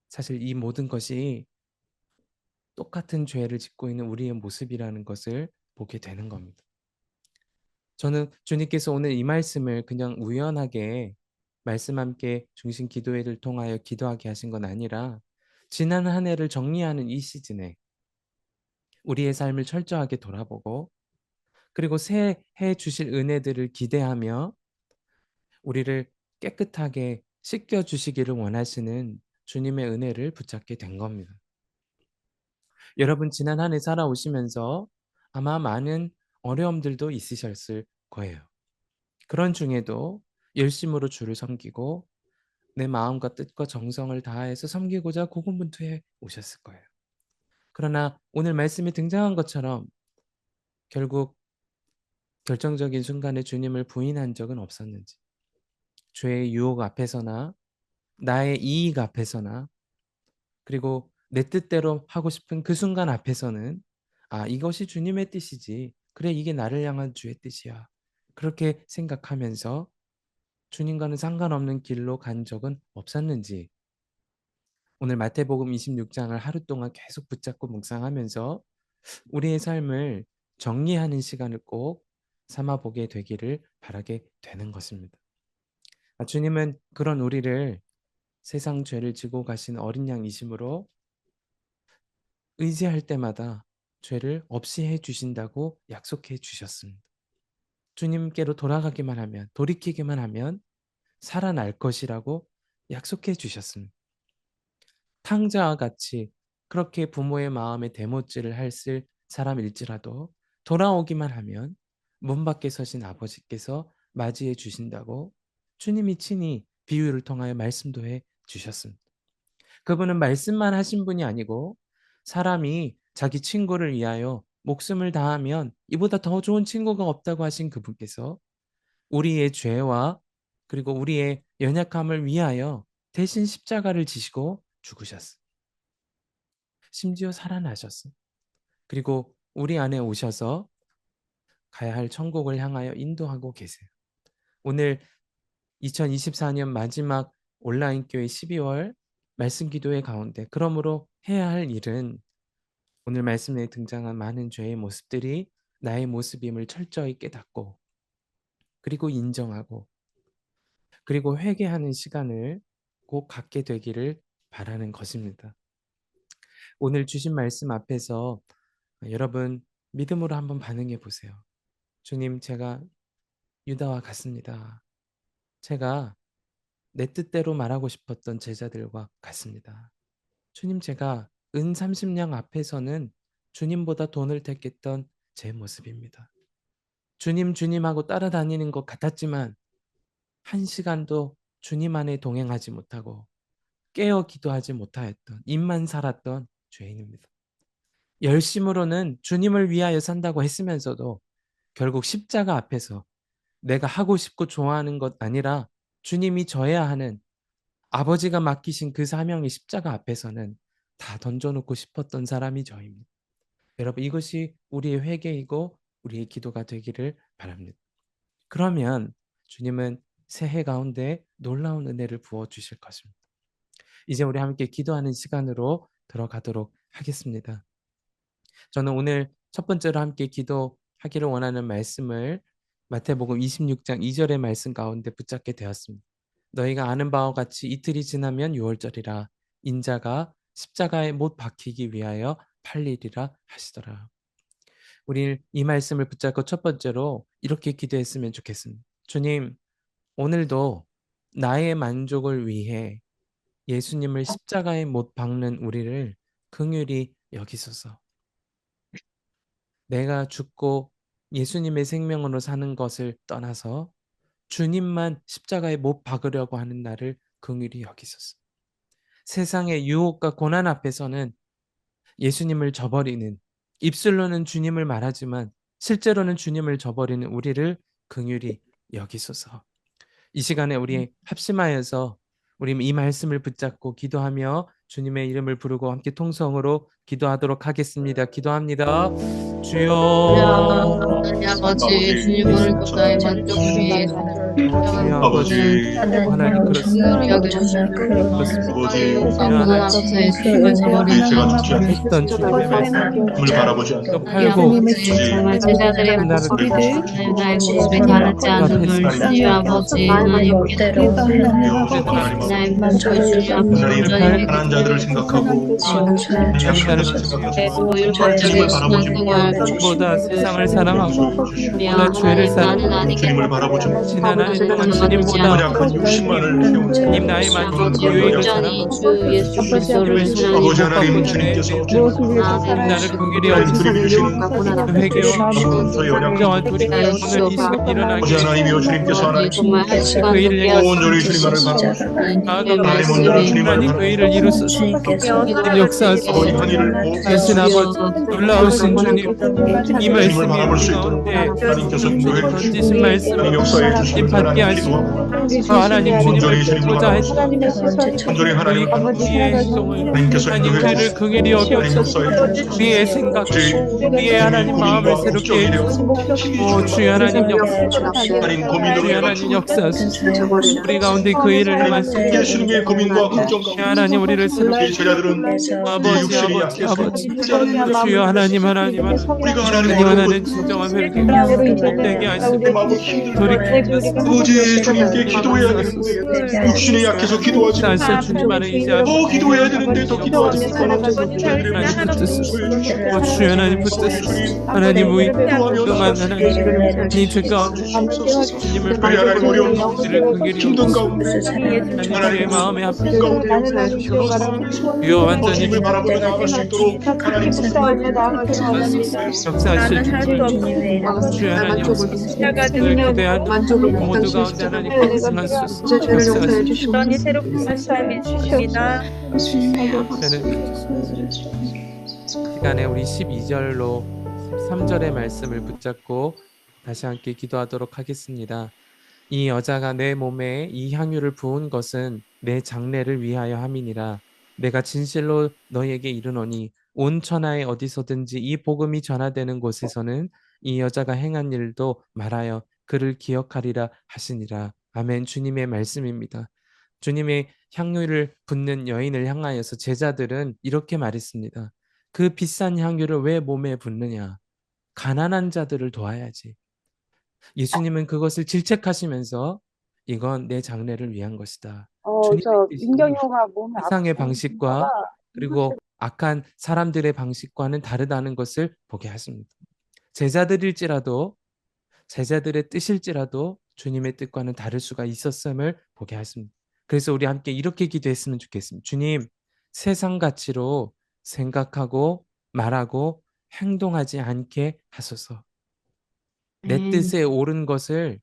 사실 이 모든 것이 똑같은 죄를 짓고 있는 우리의 모습이라는 것을 보게 되는 겁니다. 저는 주님께서 오늘 이 말씀을 그냥 우연하게 말씀 함께 중심 기도회를 통하여 기도하게 하신 건 아니라 지난 한 해를 정리하는 이 시즌에 우리의 삶을 철저하게 돌아보고 그리고 새해 주실 은혜들을 기대하며 우리를 깨끗하게 씻겨주시기를 원하시는 주님의 은혜를 붙잡게 된 겁니다. 여러분, 지난 한 해 살아오시면서 아마 많은 어려움들도 있으셨을 거예요. 그런 중에도 열심으로 주를 섬기고 내 마음과 뜻과 정성을 다해서 섬기고자 고군분투해 오셨을 거예요. 그러나 오늘 말씀에 등장한 것처럼 결국 결정적인 순간에 주님을 부인한 적은 없었는지, 죄의 유혹 앞에서나 나의 이익 앞에서나 그리고 내 뜻대로 하고 싶은 그 순간 앞에서는 이것이 주님의 뜻이지. 그래, 이게 나를 향한 주의 뜻이야. 그렇게 생각하면서 주님과는 상관없는 길로 간 적은 없었는지 오늘 마태복음 26장을 하루 동안 계속 붙잡고 묵상하면서 우리의 삶을 정리하는 시간을 꼭 삼아 보게 되기를 바라게 되는 것입니다. 주님은 그런 우리를 세상 죄를 지고 가신 어린 양이심으로 의지할 때마다 죄를 없이 해 주신다고 약속해 주셨습니다. 주님께로 돌아가기만 하면, 돌이키기만 하면 살아날 것이라고 약속해 주셨습니다. 탕자와 같이 그렇게 부모의 마음에 대못질을 했을 사람일지라도 돌아오기만 하면 문 밖에 서신 아버지께서 맞이해 주신다고 주님이 친히 비유를 통하여 말씀도 해 주셨습니다. 그분은 말씀만 하신 분이 아니고 사람이 자기 친구를 위하여 목숨을 다하면 이보다 더 좋은 친구가 없다고 하신 그분께서 우리의 죄와 그리고 우리의 연약함을 위하여 대신 십자가를 지시고 죽으셨어. 심지어 살아나셨어. 그리고 우리 안에 오셔서 가야 할 천국을 향하여 인도하고 계세요. 오늘 2024년 마지막 온라인 교회 12월 말씀 기도회 가운데 그러므로 해야 할 일은 오늘 말씀에 등장한 많은 죄의 모습들이 나의 모습임을 철저히 깨닫고 그리고 인정하고 그리고 회개하는 시간을 꼭 갖게 되기를 바라는 것입니다. 오늘 주신 말씀 앞에서 여러분 믿음으로 한번 반응해 보세요. 주님, 제가 유다와 같습니다. 제가 내 뜻대로 말하고 싶었던 제자들과 같습니다. 주님, 제가 은 30냥 앞에서는 주님보다 돈을 택했던 제 모습입니다. 주님, 주님하고 따라다니는 것 같았지만 한 시간도 주님 안에 동행하지 못하고 깨어 기도하지 못하였던 입만 살았던 죄인입니다. 열심으로는 주님을 위하여 산다고 했으면서도 결국 십자가 앞에서 내가 하고 싶고 좋아하는 것 아니라 주님이 져야 하는 아버지가 맡기신 그 사명의 십자가 앞에서는 다 던져놓고 싶었던 사람이 저입니다. 여러분, 이것이 우리의 회개이고 우리의 기도가 되기를 바랍니다. 그러면 주님은 새해 가운데 놀라운 은혜를 부어주실 것입니다. 이제 우리 함께 기도하는 시간으로 들어가도록 하겠습니다. 저는 오늘 첫 번째로 함께 기도하기를 원하는 말씀을 마태복음 26장 2절의 말씀 가운데 붙잡게 되었습니다. 너희가 아는 바와 같이 이틀이 지나면 유월절이라 인자가 십자가에 못 박히기 위하여 팔리리라 하시더라. 우리 이 말씀을 붙잡고 첫 번째로 이렇게 기도했으면 좋겠습니다. 주님, 오늘도 나의 만족을 위해 예수님을 십자가에 못 박는 우리를 긍휼히 여기소서. 내가 죽고 예수님의 생명으로 사는 것을 떠나서 주님만 십자가에 못 박으려고 하는 나를 긍휼히 여기소서. 세상의 유혹과 고난 앞에서는 예수님을 저버리는, 입술로는 주님을 말하지만 실제로는 주님을 저버리는 우리를 긍휼히 여기소서. 이 시간에 우리 합심하여서 우리 이 말씀을 붙잡고 기도하며 주님의 이름을 부르고 함께 통성으로 기도하도록 하겠습니다. 기도합니다. 주여, 아버지, 주님을 나의 만족 위에 아버지, 하나님 그렇습니다. 했던 주님의 말씀을 바라보지 않고 팔고 정말 제자들의 모습을 나의 모습에 다르지 않음을 주여 아버지 하나님께서 나의 모습을 주여 아버지 가난한 자들을 생각하고 약한 자들을 생각하고 하나님을 바라보지 보다 세상을 사랑하고 보다 죄를 사랑하고 주님을 바라보지 지난 한 동안 주님보다 약한 욕심만을 세우는 주님 나의 만족 유익을 사랑하고 주 예수 그리스도를 아버지 하나님 주님께서 나를 긍휼히 여기시는 회개와 정정한 우리가 오늘 이 시간 일어나게 아버지 하나님이여 주님께서 하나님 정말 한 시간 그 일을 온전히 주님만을 바라보고 하나님 온전히 주님만을 하나님 그 일을 이루소서. 역사하소서. 예수 아버지 놀라우신 주님 이 말씀이 바라볼 수 있도록 가운데 하나님께서 인도해 던지신 주시고 말씀 역사해 주시고 받게 하시고 하나님 주님을 보고자 했던 온전히 하나님 우리의 행동을 하나님께서 하나님 인도해 그를 긍휼히 여겨주셔서 우리의 생각 우리의 하나님 마음을 새롭게 해주시고 주여 하나님 역사 주여 하나님 역사하소서. 우리 가운데 그 일을 행하시고 예수님의 고민과 걱정 가운데 하나님 우리를 새롭게 제자들은 아버지 주여 하나님 우리가 하나님 하나님 진정한 회개 복되게 하시고 돌이켜 아버지 주님께 기도해야 되는데 육신에 약해서 기도하지 다시 주님 안에 의지하고 더 기도해야 되는데 더 기도하지 하나님 붙드소서. 주여 하나님 붙드소서. 하나님 우리 그동안 하나님 이 죄가 주님을 특별히 하나님 어려운 우리를 긍휼히 힘든 가운데 하나님의 마음에 아픈 가운데 주여 완전히 주님을 바라보고 나아갈 수 있도록 하나님 역사하실 주여 하나님 오늘 기대한 모두 가운데 하나님 말씀하소서. 역사하실 온전히 새롭게 말씀해 주십니다. 시간에 우리 12절로 13절의 말씀을 붙잡고 다시 함께 기도하도록 하겠습니다. 이 여자가 내 몸에 이 향유를 부은 것은 내 장례를 위하여 함이니라. 내가 진실로 너희에게 이르노니 온 천하에 어디서든지 이 복음이 전하되는 곳에서는 이 여자가 행한 일도 말하여 그를 기억하리라 하시니라. 아멘. 주님의 말씀입니다. 주님의 향유를 붓는 여인을 향하여서 제자들은 이렇게 말했습니다. 그 비싼 향유를 왜 몸에 붓느냐? 가난한 자들을 도와야지. 예수님은 그것을 질책하시면서 이건 내 장례를 위한 것이다. 민경이가 몸에 세상의 방식과 그리고 악한 사람들의 방식과는 다르다는 것을 보게 하십니다. 제자들일지라도 제자들의 뜻일지라도 주님의 뜻과는 다를 수가 있었음을 보게 하십니다. 그래서 우리 함께 이렇게 기도했으면 좋겠습니다. 주님, 세상 가치로 생각하고 말하고 행동하지 않게 하소서. 내 뜻에 옳은 것을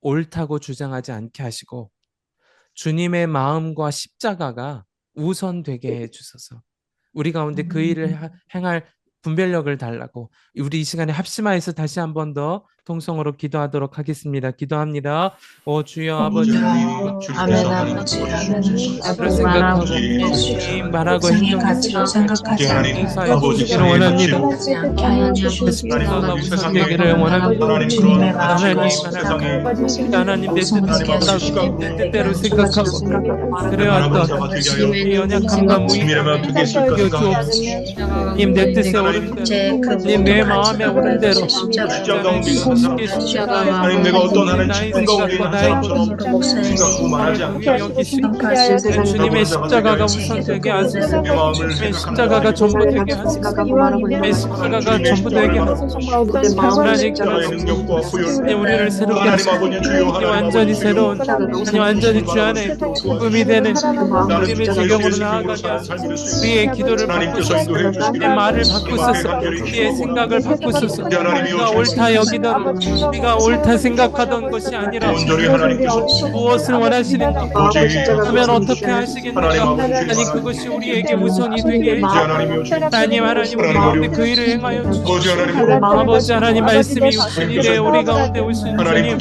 옳다고 주장하지 않게 하시고 주님의 마음과 십자가가 우선되게 해주소서. 우리 가운데 그 일을 행할 분별력을 달라고 우리 이 시간에 합심하여서 다시 한 번 더 통성으로 기도하도록 하겠습니다. 기도합니다. 오 주여 아버지 아멘 아버지 그런 생각하고 주님 말하고 생각하지 않게 하시기를 원합니다. 십자가가 우선되기를 원합니다. 하나님 내 뜻대로 내 뜻대로 생각하고 그래왔던 이 연약함과 무익함을 이겨주옵소서. 님 내 뜻에 오른 대로 님 내 마음에 오른 대로 하나님 내가 어떤 하나님 기쁨 가운데 있는 사람처럼 생각하고 말하지 않게 여기시고 주님의 십자가가 우선되게 하소서. 주님의 십자가가 전부 되게 하소서. 주님의 십자가가 전부 되게 하소서. 하나님 그러시니 우리를 새롭게 하시고 완전히 새로운 완전히 주 안에 복음이 되는 주님의 지경으로 나아가게 하소서. 우리의 기도를 바꾸소서. 우리의 말을 바꾸소서. 우리의 생각을 바꾸소서. 우리가 옳다 여기도록 우리가 옳다 생각하던 것이 아니라 무엇을 원하시는가 하면 어떻게 하시겠는가. 아니 그것이 우리에게 우선이 되게 해주시옵소서. 하나님 우리 가운데 그 일을 행하여 주시옵소서. 아버지 하나님 말씀이 우선이 되어 우리 가운데 오신 주님, 우리는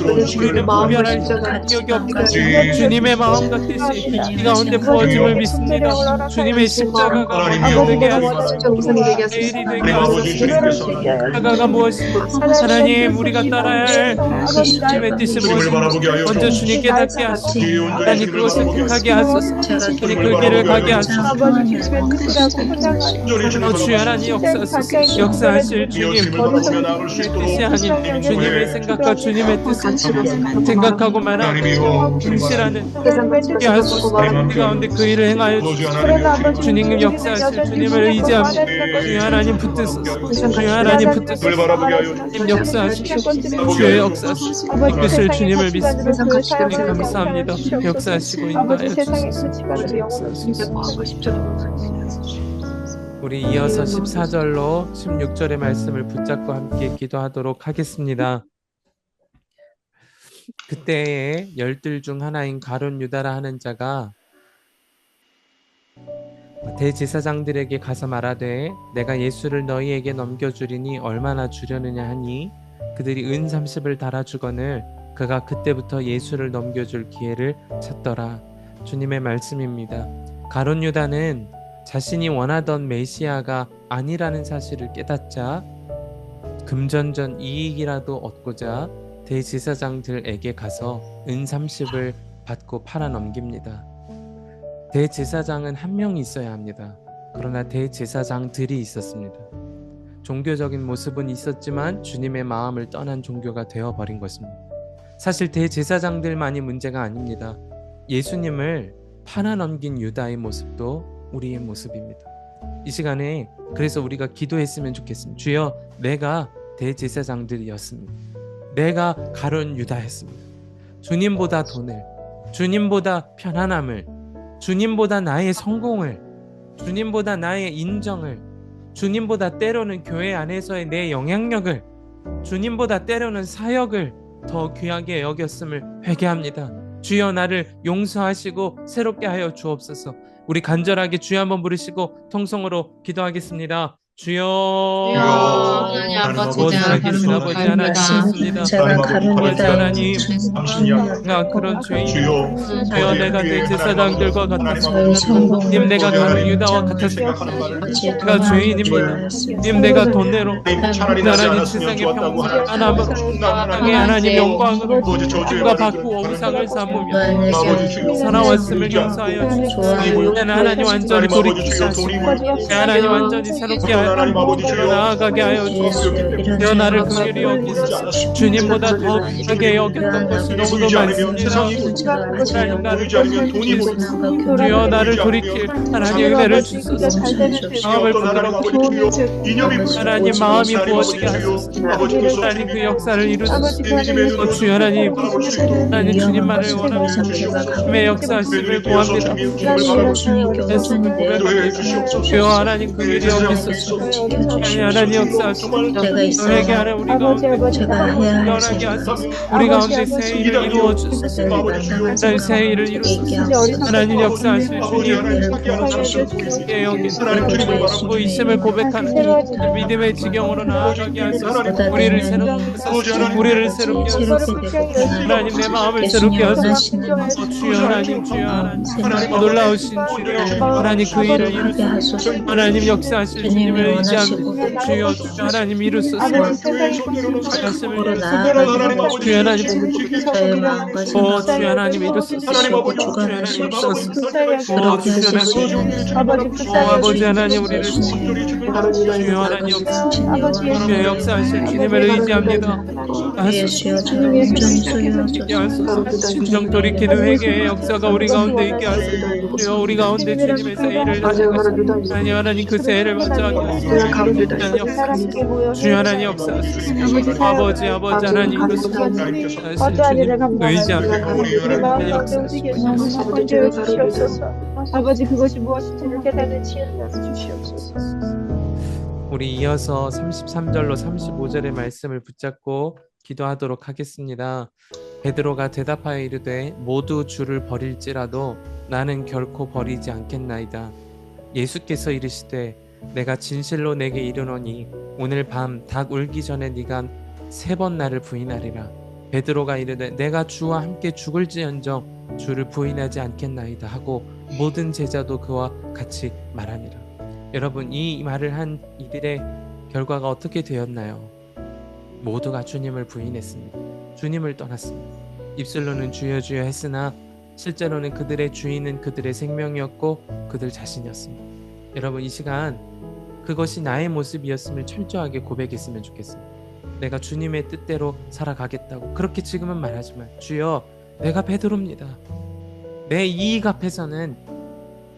구별할 능력이 없다. 주님의 마음 같듯이 이 가운데 부어짐을 믿습니다. 주님의 십자가가 먼저 되게 하소서. 내일이 되게 하소서. 십자가가 무엇인가. 하나님 우리가 따라야 할 주님의 뜻이 무엇인가 먼저 주님 깨닫게 하시고 하나님 그것을 택하게 하소서. 하나님 그 길을 가게 하소서. 주여 하나님 역사하실 주님 뜻이 아닌 주님의 생각과 주님의 뜻을 생각하고 말하고 불신하는 게 하소서. 우리 가운데 그 일을 행하여 주시옵소서. 주님 역사하실 주님을 의지합니다. 주여 하나님 붙드소서. 주여 하나님 붙드소서. 주님 역사하시옵소서. 주의 역사하소서. 이끄실 주님을 믿습니다. 주님 감사합니다. 역사하시고 인도하여 주시옵소서. 우리 이어서 14절로 16절의 말씀을 붙잡고 함께 기도하도록 하겠습니다. 그때에 열둘 중 하나인 가룟 유다라 하는 자가 대제사장들에게 가서 말하되 내가 예수를 너희에게 넘겨주리니 얼마나 주려느냐 하니 그들이 은 30을 달아주거늘 그가 그때부터 예수를 넘겨줄 기회를 찾더라. 주님의 말씀입니다. 가룟 유다는 자신이 원하던 메시아가 아니라는 사실을 깨닫자 금전전 이익이라도 얻고자 대제사장들에게 가서 은 30을 받고 팔아넘깁니다. 대제사장은 한 명이 있어야 합니다. 그러나 대제사장들이 있었습니다. 종교적인 모습은 있었지만 주님의 마음을 떠난 종교가 되어버린 것입니다. 사실 대제사장들만이 문제가 아닙니다. 예수님을 팔아넘긴 유다의 모습도 우리의 모습입니다. 이 시간에 그래서 우리가 기도했으면 좋겠습니다. 주여, 내가 대제사장들이었습니다. 내가 가룟 유다였습니다. 주님보다 돈을, 주님보다 편안함을, 주님보다 나의 성공을, 주님보다 나의 인정을, 주님보다 때로는 교회 안에서의 내 영향력을, 주님보다 때로는 사역을 더 귀하게 여겼음을 회개합니다. 주여, 나를 용서하시고 새롭게 하여 주옵소서. 우리 간절하게 주여 한번 부르시고 통성으로 기도하겠습니다. 주여, 하나님 아버지 살아계신 아버지 하나님 있습니다. 아버지 하나님, 나 그런 죄인, 주여 내가 대제사장들과 같았습니다. 님, 내가 가룟 유다와 같았습니다. 내가 죄인입니다. 님, 내가 돈내로 하나님 세상의 평생 하나님으로 땅의 하나님 영광으로 누가 받고 우상을 삼으며 살아왔음을 용서하여 주시옵소서. 하나님 완전히 돌이키게 하시고 하나님 완전히 새롭게 하여 나아가게 하여 주옵소서. 나를 긍휼히 여기소서. 주님보다 더 귀하게 여겼던 것이 너무도 많습니다. 하나님 나를 긍휼히 여기소서. 주여, 나를 돌이킬 하나님 은혜를 주소서. 마음을 부드럽고 하나님 마음이 부어지게 하소서. 하나님 그 역사를 이루소서. 주여 하나님 주님만을 원합니다. 주님의 역사하심을 구합니다. 예수님 고백합니다. 주여 하나님 긍휼히 여기소서. 하나님 역사하소서. 너에게 하라 우리 가운데 변하게 하소서. 우리 가운데 새 일을 이루어 주소서. 하나님 새 일을 이루소서. 하나님 역사하실 주님 여기 보이심을 고백하는 믿음의 지경으로 나아가게 하소서. 우리를 새롭게 하소서. 하나님 내 마음을 새롭게 하소서. 주여 하나님, 주여 하나님 놀라우신 주여 하나님 그 일을 이루소서. 하나님 역사하실 주님을 의지합니다. 주여 하나님 이루소서. 말씀을 이루소서. 주여 하나님 주여 하나님 이루소서. 주여 하나님 이루소서. 아버지 하나님 우리를 주여 하나님 주여 역사하실 주님을 의지합니다. 진정 돌이키는 회개의 역사가 우리 가운데 있게 하소서. 주여 우리 가운데 주님의 새해를 하시옵소서. 하나님 그 새해를 맞이하게 하소서. 주여 하나님 역사하소서. 아버지 하나님 이루소서. 의지합니다. 아버지 그것이 무엇인지를 깨닫는 지혜를 주시옵소서. 우리 이어서 33절로 35절의 말씀을 붙잡고 기도하도록 하겠습니다. 베드로가 대답하여 이르되 모두 주를 버릴지라도 나는 결코 버리지 않겠나이다. 예수께서 이르시되 내가 진실로 내게 이르노니 오늘 밤 닭 울기 전에 네가 3번 나를 부인하리라. 베드로가 이르되 내가 주와 함께 죽을지언정 주를 부인하지 않겠나이다 하고 모든 제자도 그와 같이 말하니라. 여러분, 이 말을 한 이들의 결과가 어떻게 되었나요? 모두가 주님을 부인했습니다. 주님을 떠났습니다. 입술로는 주여 주여 했으나 실제로는 그들의 주인은 그들의 생명이었고 그들 자신이었습니다. 여러분, 이 시간 그것이 나의 모습이었음을 철저하게 고백했으면 좋겠습니다. 내가 주님의 뜻대로 살아가겠다고 그렇게 지금은 말하지만 주여 내가 베드로입니다. 내 이익 앞에서는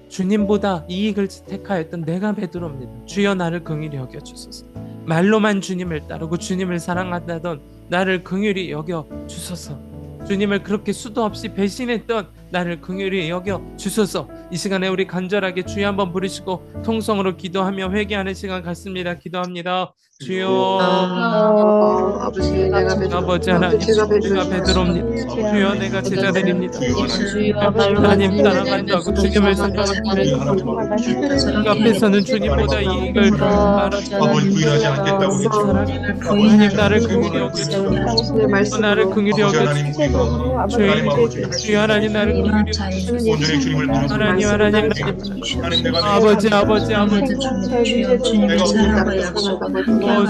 주님보다 이익을 택하였던 내가 베드로입니다. 주여 나를 긍휼히 여겨주소서. 말로만 주님을 따르고 주님을 사랑한다던 나를 긍휼히 여겨주소서. 주님을 그렇게 수도 없이 배신했던 나를 긍휼히 여겨주소서. 이 시간에 우리 간절하게 주여 한번 부르시고 통성으로 기도하며 회개하는 시간 갖습니다. 기도합니다. 주여 아버지 하나님, 내가 베드로입니다. 주여 내가 제자들입니다. 하나님 따라간다고 주님을 사랑합니다. 그 앞에서는 주님보다 이익을 부인하지 않겠다고 하나님 나를 긍휼히 여겨주시고 나를 긍휼히 여겨주시고 주여 하나님 나를 긍휼히 여겨주시고 하나님 아버지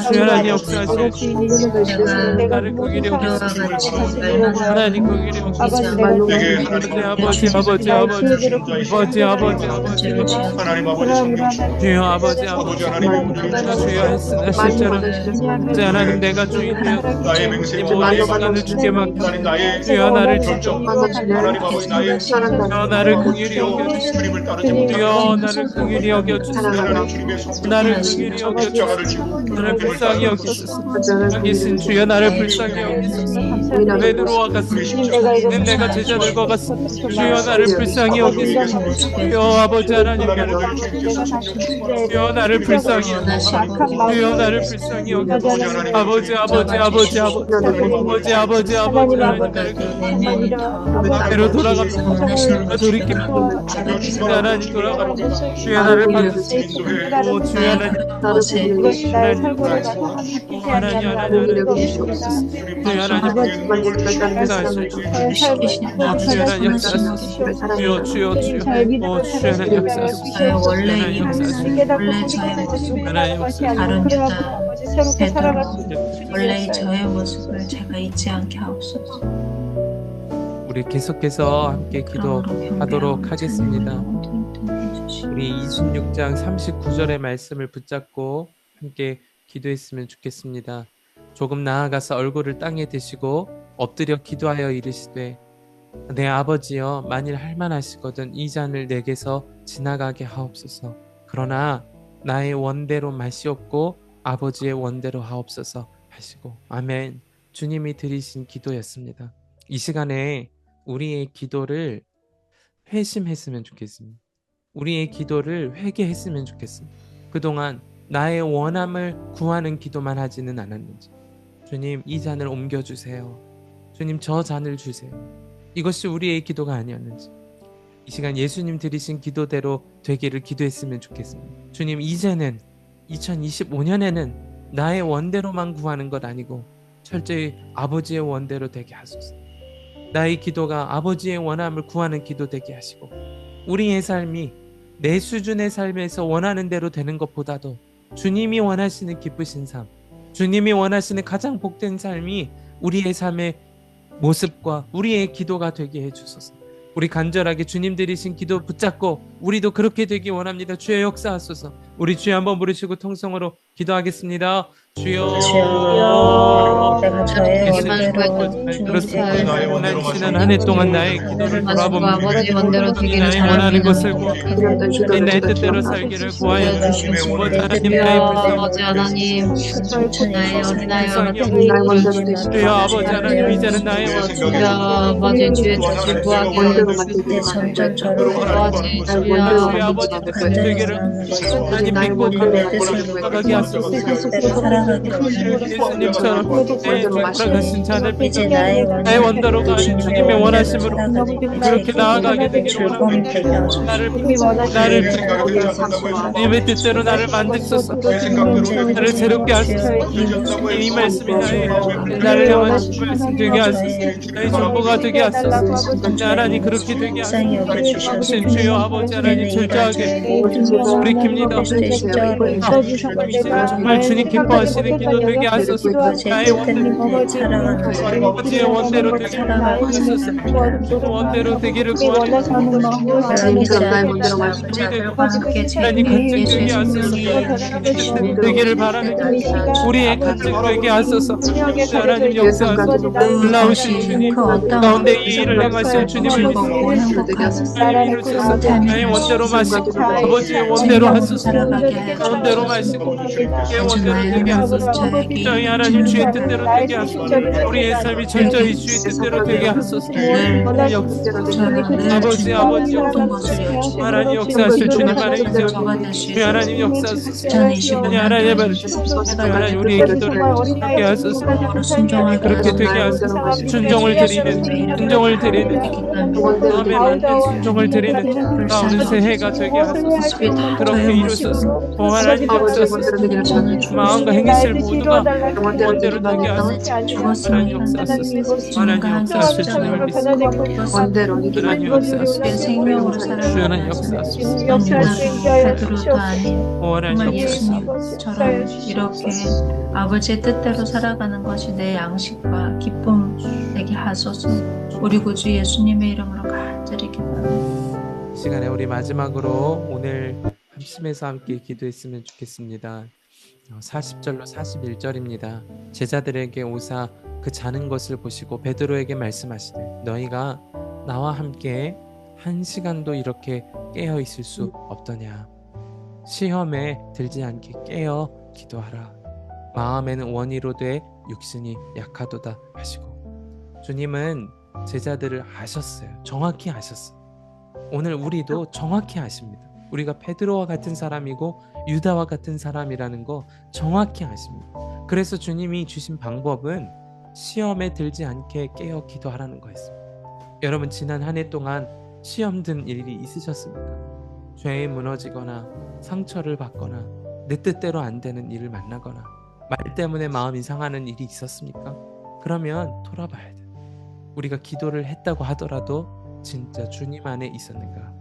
주여 하나님 역사하시고 나를 긍휼히 여겨주시고 하나님 긍휼히 여겨주시고 아버지 주여 아버지 주여 했으나 실제로 하나님 내가 주인 되었으니 모든 시간을 주께 맡겨 주여 나를 주여 나를 긍휼히 여겨주시고 주여 나를 긍휼히 여겨주시고 나를 긍휼히 여겨주시고 나를 불쌍히 여기소서. 여기 있은 주여 나를 불쌍히 여기소서. 베드로와 같습니다. 내가 제자들과 같습니다. 주여 나를 불쌍히 여기소서. 주여 아버지 하나님 주여 나를 불쌍히 여기소서. 주여 나를 불쌍히 여기소서. 아버지 하나님 나를 돌아갑니다. 돌이킵니다. 하나님 돌아갑니다. 주여 나를 받으시고 주여 원래 저의 모습을 제가 잊지 않게 하옵소서. 우리 계속해서 함께 기도하도록 하겠습니다. 우리 26장 39절의 말씀을 붙잡고 함께 기도했으면 좋겠습니다. 조금 나아가서 얼굴을 땅에 대시고 엎드려 기도하여 이르시되 내 아버지여 만일 할만하시거든 이 잔을 내게서 지나가게 하옵소서. 그러나 나의 원대로 마시옵고 아버지의 원대로 하옵소서 하시고 아멘. 주님이 드리신 기도였습니다. 이 시간에 우리의 기도를 회심했으면 좋겠습니다. 우리의 기도를 회개했으면 좋겠습니다. 그동안 나의 원함을 구하는 기도만 하지는 않았는지 주님 이 잔을 옮겨주세요. 주님 저 잔을 주세요. 이것이 우리의 기도가 아니었는지 이 시간 예수님 드리신 기도대로 되기를 기도했으면 좋겠습니다. 주님 이제는 2025년에는 나의 원대로만 구하는 것 아니고 철저히 아버지의 원대로 되게 하소서. 나의 기도가 아버지의 원함을 구하는 기도 되게 하시고 우리의 삶이 내 수준의 삶에서 원하는 대로 되는 것보다도 주님이 원하시는 기쁘신 삶, 주님이 원하시는 가장 복된 삶이 우리의 삶의 모습과 우리의 기도가 되게 해주소서. 우리 간절하게 주님 드리신 기도 붙잡고 우리도 그렇게 되기 원합니다. 주여 역사하소서. 우리 주여 한번 부르시고 통성으로 기도하겠습니다. 주여 내가 저의 원대로 그렇습니다. 지난 한 해 동안 나의 기도를 돌아봅니다. 아버지 원대로 되기를 나의 원하는 것을 구하고 내 뜻대로 살기를 구하여 주시옵소서. 하나님 나의 아버지 하나님 나의 어린아이 주여 아버지 하나님 이제는 나의 원대로 아버지 주의 뜻을 구하게 내 점점 저를 아버지 주여 아버지 뜻대로 되기를 하나님 믿고 나가게 하소서. 예수님처럼 내 돌아가신 자를 이제 나의 나의 원대로가 아닌 주님의 원하심으로 그렇게 나아가게 되기를 원합니다. 나를 주님의 뜻대로 나를 만드소서. 나를 새롭게 하소서. 이 말씀이 나를 향한 말씀 되게 하소서. 나의 전부가 되게 하소서. 하나님 그렇게 되게 하소서. 주여 아버지 하나님 철저하게 돌이킵니다. 정말 주님 기뻐하시는 기도 되게 하소서. 나의 아버지의 원대로 되게 하소서. 원대로 되기를 구하옵소서. 하나님 간증되게 하소서. 되기를 바랍니다. 우리의 간증되게 하소서. 하나님 역사하소서. 놀라우신 주님 가운데 이 일을 행하실 주님을 믿습니다. 나의 원대로 마시고 아버지의 원대로 하소서. 원대로 마시고 주의 원대로 되게 하소서. 저희 하나님 주의 뜻대로 되게 하소서. 우리의 삶이 철저히 주의 뜻대로 되게 하소서. 아버지 하나님 역사하실 주님 안에 있어. 주의 하나님 역사하소서. 하나님 하나님 우리의 기도를 하게 하소서. 그렇게 되게 하소서. 순종을 드리는 마음에 맞는 순종을 드리는 나오는 새해가 되게 하소서. 그렇게 이루소서. 하나님 역사하소서. 마음과 행실 모두가 원대로 되게 하소서. 하나님 역사하소서. 하나님 역사하실 주님을 믿습니다. 하나님 역사하소서. 주여는 역사하소서. 하나님 예수님처럼 이렇게 아버지의 뜻대로 살아가는 것이 내 양식과 기쁨 되게 하소서. 우리 구주 예수님의 이름으로 간절히 기도합니다. 시간에 우리 마지막으로 오늘 합심해서 함께 기도했으면 좋겠습니다. 40절로 41절입니다. 제자들에게 오사 그 자는 것을 보시고 베드로에게 말씀하시되 너희가 나와 함께 1시간도 이렇게 깨어 있을 수 없더냐. 시험에 들지 않게 깨어 기도하라. 마음에는 원이로되 육신이 약하도다 하시고. 주님은 제자들을 아셨어요. 정확히 아셨어요. 오늘 우리도 정확히 아십니다. 우리가 베드로와 같은 사람이고 유다와 같은 사람이라는 거 정확히 아십니다. 그래서 주님이 주신 방법은 시험에 들지 않게 깨어 기도하라는 거였습니다. 여러분 지난 한 해 동안 시험 든 일이 있으셨습니까? 죄에 무너지거나 상처를 받거나 내 뜻대로 안 되는 일을 만나거나 말 때문에 마음이 상하는 일이 있었습니까? 그러면 돌아봐야 돼. 우리가 기도를 했다고 하더라도 진짜 주님 안에 있었는가?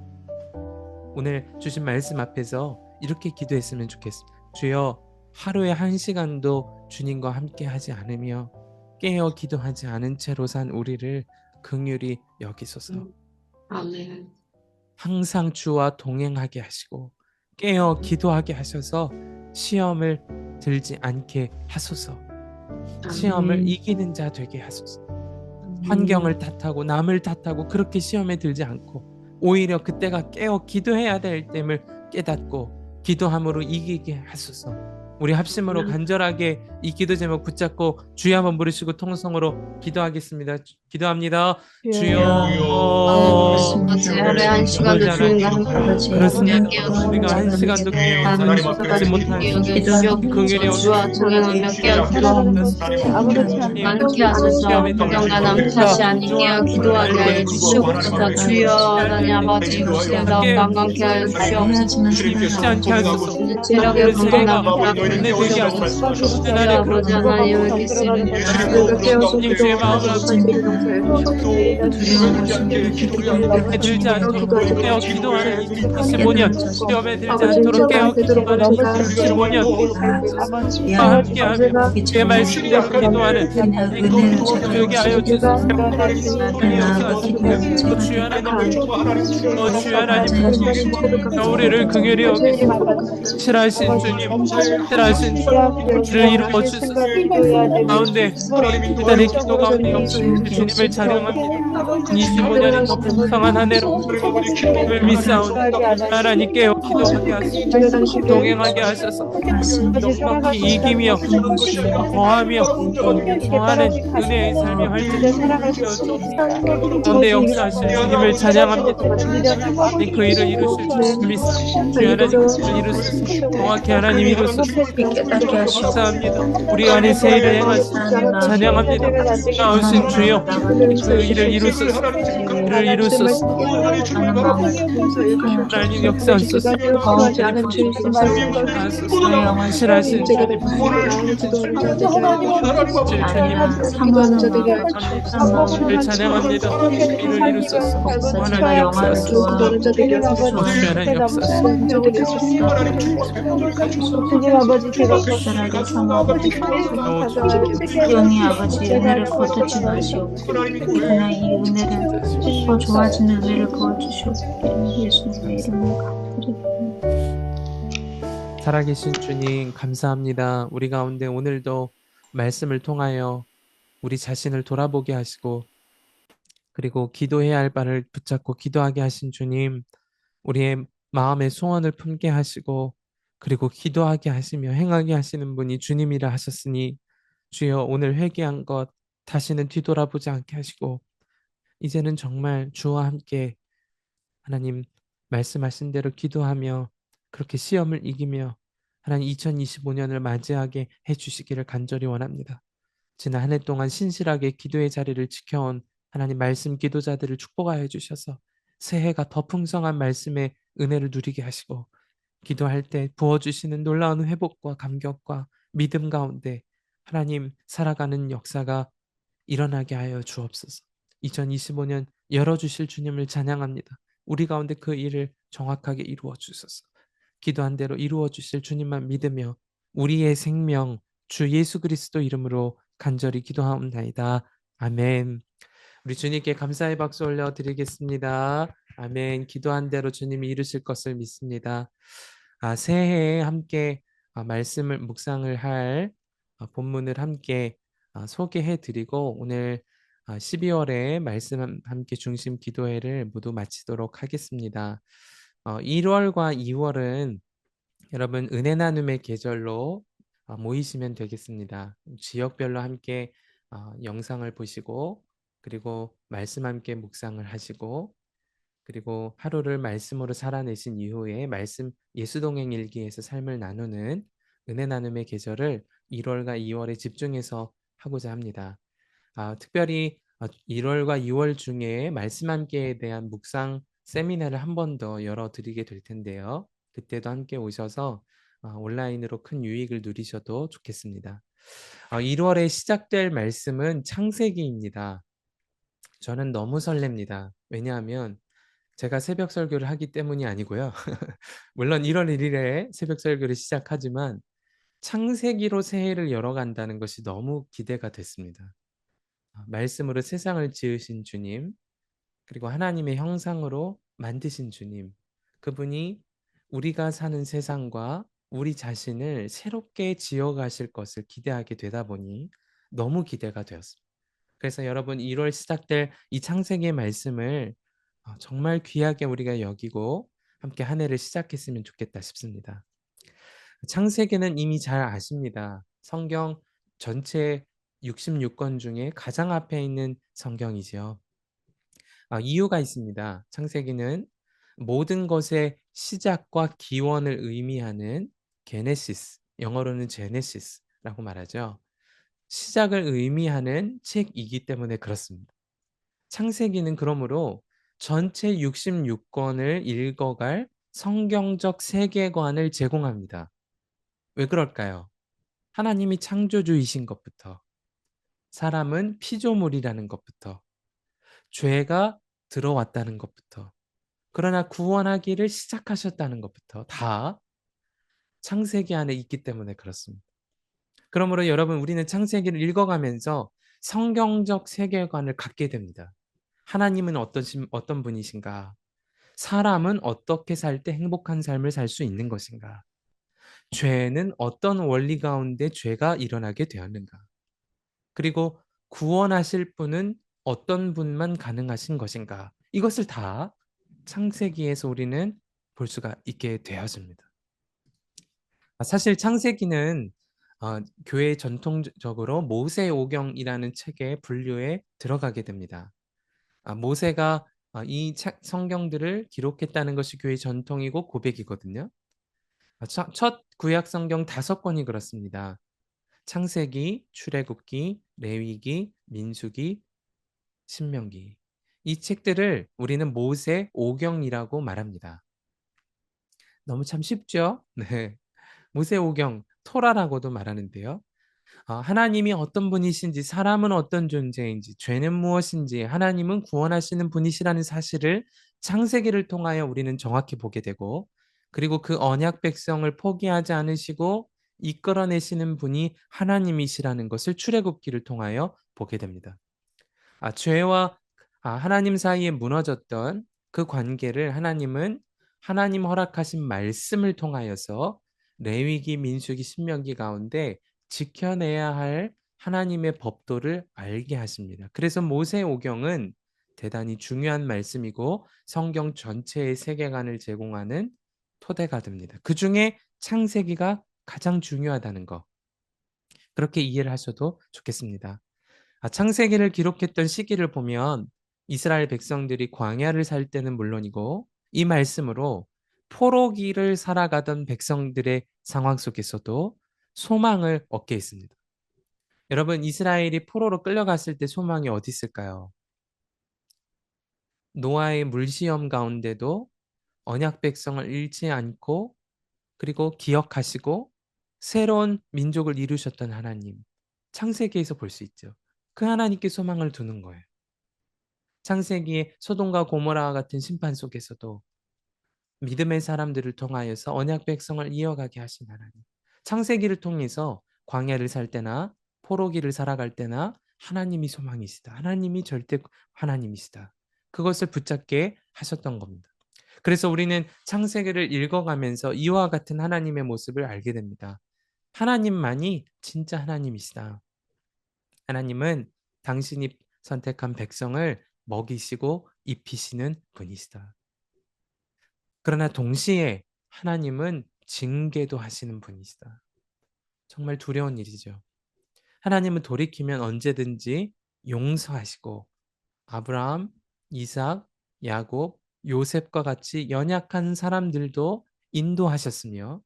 오늘 주신 말씀 앞에서 이렇게 기도했으면 좋겠습니다. 주여 하루에 1시간도 주님과 함께 하지 않으며 깨어 기도하지 않은 채로 산 우리를 긍휼히 여기소서. 아멘. 항상 주와 동행하게 하시고 깨어 기도하게 하셔서 시험을 들지 않게 하소서. 시험을 이기는 자 되게 하소서. 환경을 탓하고 남을 탓하고 그렇게 시험에 들지 않고 오히려 그때가 깨어 기도해야 될 때를 깨닫고 기도함으로 이기게 하소서. 우리 합심으로 간절하게 이 기도 제목 붙잡고 주여 한번 부르시고 통성으로 기도하겠습니다. 기도합니다. 주여. 하루에 1시간도 주님과 함께 그렇습니다. 우리가 1시간도 깨어지 못하는 긍휼히 주와 동행하며 깨어 하소서. 병과 남탓이 아닌 깨어 기도하게 하여 주시옵소서. 주여 하나님 아버지 육신과 건강케 하여 주시옵소서. 체력의 건강과 내 되게 하소서. 아버지 하나님을 믿습니다. 주님 주의 마음을 이렇게 들지 않도록 깨어 기도하는 25년 시험에 들지 않도록 깨어 기도하는 25년 함께하며 내 말씀대로 기도하는 되게 하여 주소서. 주여 하나님 우리를 긍휼히 여기시고 실하신 주님 실하신 주를 이루어 주소서. 가운데 대단히 기도 가운데 없으신 주님 주님을 찬양합니다. 25년이 더 풍성한 한 해로 주님을 믿사오니 하나님께 기도하게 하소서. 동행하게 하소서. 넉넉히 이기며 거하며 거하는 은혜의 삶이 활짝 가운데 역사하실 주님을 찬양합니다. 그 일을 이루실 주님 믿습니다. 주 하나님 그 일을 이루소서. 정확히 하나님 이루소서. 감사합니다. 우리 안에 새 일을 행하시고 찬양합니다. 나오신 주여 그 일을 이루소서. 일을 이루소서. 하나님 역사하소서. 신하신 주님 주님을 찬양합니다. 일을 이루소서. 하나님 역사하소서. 하나님 역사하소서. 주님 아버지 제가 영이 아버지 은혜를 거두지 마시옵고 그러나 이 은혜를 더 좋아지는 은혜를 부어주시옵기를 예수님의 이름으로 감사드립니다. 살아계신 주님 감사합니다. 우리 가운데 오늘도 말씀을 통하여 우리 자신을 돌아보게 하시고 그리고 기도해야 할 바를 붙잡고 기도하게 하신 주님, 우리의 마음의 소원을 품게 하시고 그리고 기도하게 하시며 행하게 하시는 분이 주님이라 하셨으니 주여 오늘 회개한 것 다시는 뒤돌아보지 않게 하시고 이제는 정말 주와 함께 하나님 말씀하신 대로 기도하며 그렇게 시험을 이기며 하나님 2025년을 맞이하게 해주시기를 간절히 원합니다. 지난 한 해 동안 신실하게 기도의 자리를 지켜온 하나님 말씀 기도자들을 축복하여 주셔서 새해가 더 풍성한 말씀의 은혜를 누리게 하시고 기도할 때 부어주시는 놀라운 회복과 감격과 믿음 가운데 하나님 살아가는 역사가 일어나게 하여 주옵소서. 2025년 열어주실 주님을 찬양합니다. 우리 가운데 그 일을 정확하게 이루어 주소서. 기도한 대로 이루어 주실 주님만 믿으며 우리의 생명 주 예수 그리스도 이름으로 간절히 기도하옵나이다. 아멘. 우리 주님께 감사의 박수 올려드리겠습니다. 아멘. 기도한 대로 주님이 이루실 것을 믿습니다. 새해에 함께 말씀을 묵상을 할 본문을 함께 소개해드리고 오늘 12월에 말씀 함께 중심 기도회를 모두 마치도록 하겠습니다. 1월과 2월은 여러분 은혜 나눔의 계절로 모이시면 되겠습니다. 지역별로 함께 영상을 보시고 그리고 말씀 함께 묵상을 하시고 그리고 하루를 말씀으로 살아내신 이후에 말씀 예수동행 일기에서 삶을 나누는 은혜 나눔의 계절을 1월과 2월에 집중해서 하고자 합니다. 특별히 1월과 2월 중에 말씀 함께에 대한 묵상 세미나를 한 번 더 열어드리게 될 텐데요. 그때도 함께 오셔서 온라인으로 큰 유익을 누리셔도 좋겠습니다. 1월에 시작될 말씀은 창세기입니다. 저는 너무 설렙니다. 왜냐하면 제가 새벽 설교를 하기 때문이 아니고요. 물론 1월 1일에 새벽 설교를 시작하지만 창세기로 새해를 열어간다는 것이 너무 기대가 됐습니다. 말씀으로 세상을 지으신 주님, 그리고 하나님의 형상으로 만드신 주님, 그분이 우리가 사는 세상과 우리 자신을 새롭게 지어가실 것을 기대하게 되다 보니 너무 기대가 되었습니다. 그래서 여러분 1월 시작될 이 창세기의 말씀을 정말 귀하게 우리가 여기고 함께 한 해를 시작했으면 좋겠다 싶습니다. 창세기는 이미 잘 아십니다. 성경 전체 66권 중에 가장 앞에 있는 성경이지요. 이유가 있습니다. 창세기는 모든 것의 시작과 기원을 의미하는 게네시스, 영어로는 제네시스라고 말하죠. 시작을 의미하는 책이기 때문에 그렇습니다. 창세기는 그러므로 전체 66권을 읽어갈 성경적 세계관을 제공합니다. 왜 그럴까요? 하나님이 창조주이신 것부터, 사람은 피조물이라는 것부터, 죄가 들어왔다는 것부터, 그러나 구원하기를 시작하셨다는 것부터 다 창세기 안에 있기 때문에 그렇습니다. 그러므로 여러분 우리는 창세기를 읽어가면서 성경적 세계관을 갖게 됩니다. 하나님은 어떤 분이신가? 사람은 어떻게 살 때 행복한 삶을 살 수 있는 것인가? 죄는 어떤 원리 가운데 죄가 일어나게 되었는가? 그리고 구원하실 분은 어떤 분만 가능하신 것인가? 이것을 다 창세기에서 우리는 볼 수가 있게 되었습니다. 사실 창세기는 교회 전통적으로 모세오경이라는 책의 분류에 들어가게 됩니다. 모세가 이 성경들을 기록했다는 것이 교회 전통이고 고백이거든요. 첫 구약 성경 5권이 그렇습니다. 창세기, 출애굽기, 레위기, 민수기, 신명기. 이 책들을 우리는 모세오경이라고 말합니다. 너무 참 쉽죠? 네. 모세오경, 토라라고도 말하는데요. 하나님이 어떤 분이신지, 사람은 어떤 존재인지, 죄는 무엇인지, 하나님은 구원하시는 분이시라는 사실을 창세기를 통하여 우리는 정확히 보게 되고, 그리고 그 언약 백성을 포기하지 않으시고 이끌어내시는 분이 하나님이시라는 것을 출애굽기를 통하여 보게 됩니다. 죄와 하나님 사이에 무너졌던 그 관계를 하나님은 하나님 허락하신 말씀을 통하여서 레위기, 민수기, 신명기 가운데 지켜내야 할 하나님의 법도를 알게 하십니다. 그래서 모세오경은 대단히 중요한 말씀이고 성경 전체의 세계관을 제공하는 토대가 됩니다. 그 중에 창세기가 가장 중요하다는 거, 그렇게 이해를 하셔도 좋겠습니다. 창세기를 기록했던 시기를 보면 이스라엘 백성들이 광야를 살 때는 물론이고 이 말씀으로 포로기를 살아가던 백성들의 상황 속에서도 소망을 얻게 했습니다. 여러분, 이스라엘이 포로로 끌려갔을 때 소망이 어디 있을까요? 노아의 물시험 가운데도 언약 백성을 잃지 않고 그리고 기억하시고 새로운 민족을 이루셨던 하나님, 창세기에서 볼 수 있죠. 그 하나님께 소망을 두는 거예요. 창세기의 소돔과 고모라와 같은 심판 속에서도 믿음의 사람들을 통하여서 언약 백성을 이어가게 하신 하나님. 창세기를 통해서 광야를 살 때나 포로기를 살아갈 때나 하나님이 소망이시다. 하나님이 절대 하나님이시다. 그것을 붙잡게 하셨던 겁니다. 그래서 우리는 창세기를 읽어가면서 이와 같은 하나님의 모습을 알게 됩니다. 하나님만이 진짜 하나님이시다. 하나님은 당신이 선택한 백성을 먹이시고 입히시는 분이시다. 그러나 동시에 하나님은 징계도 하시는 분이시다. 정말 두려운 일이죠. 하나님은 돌이키면 언제든지 용서하시고 아브라함, 이삭, 야곱, 요셉과 같이 연약한 사람들도 인도하셨으며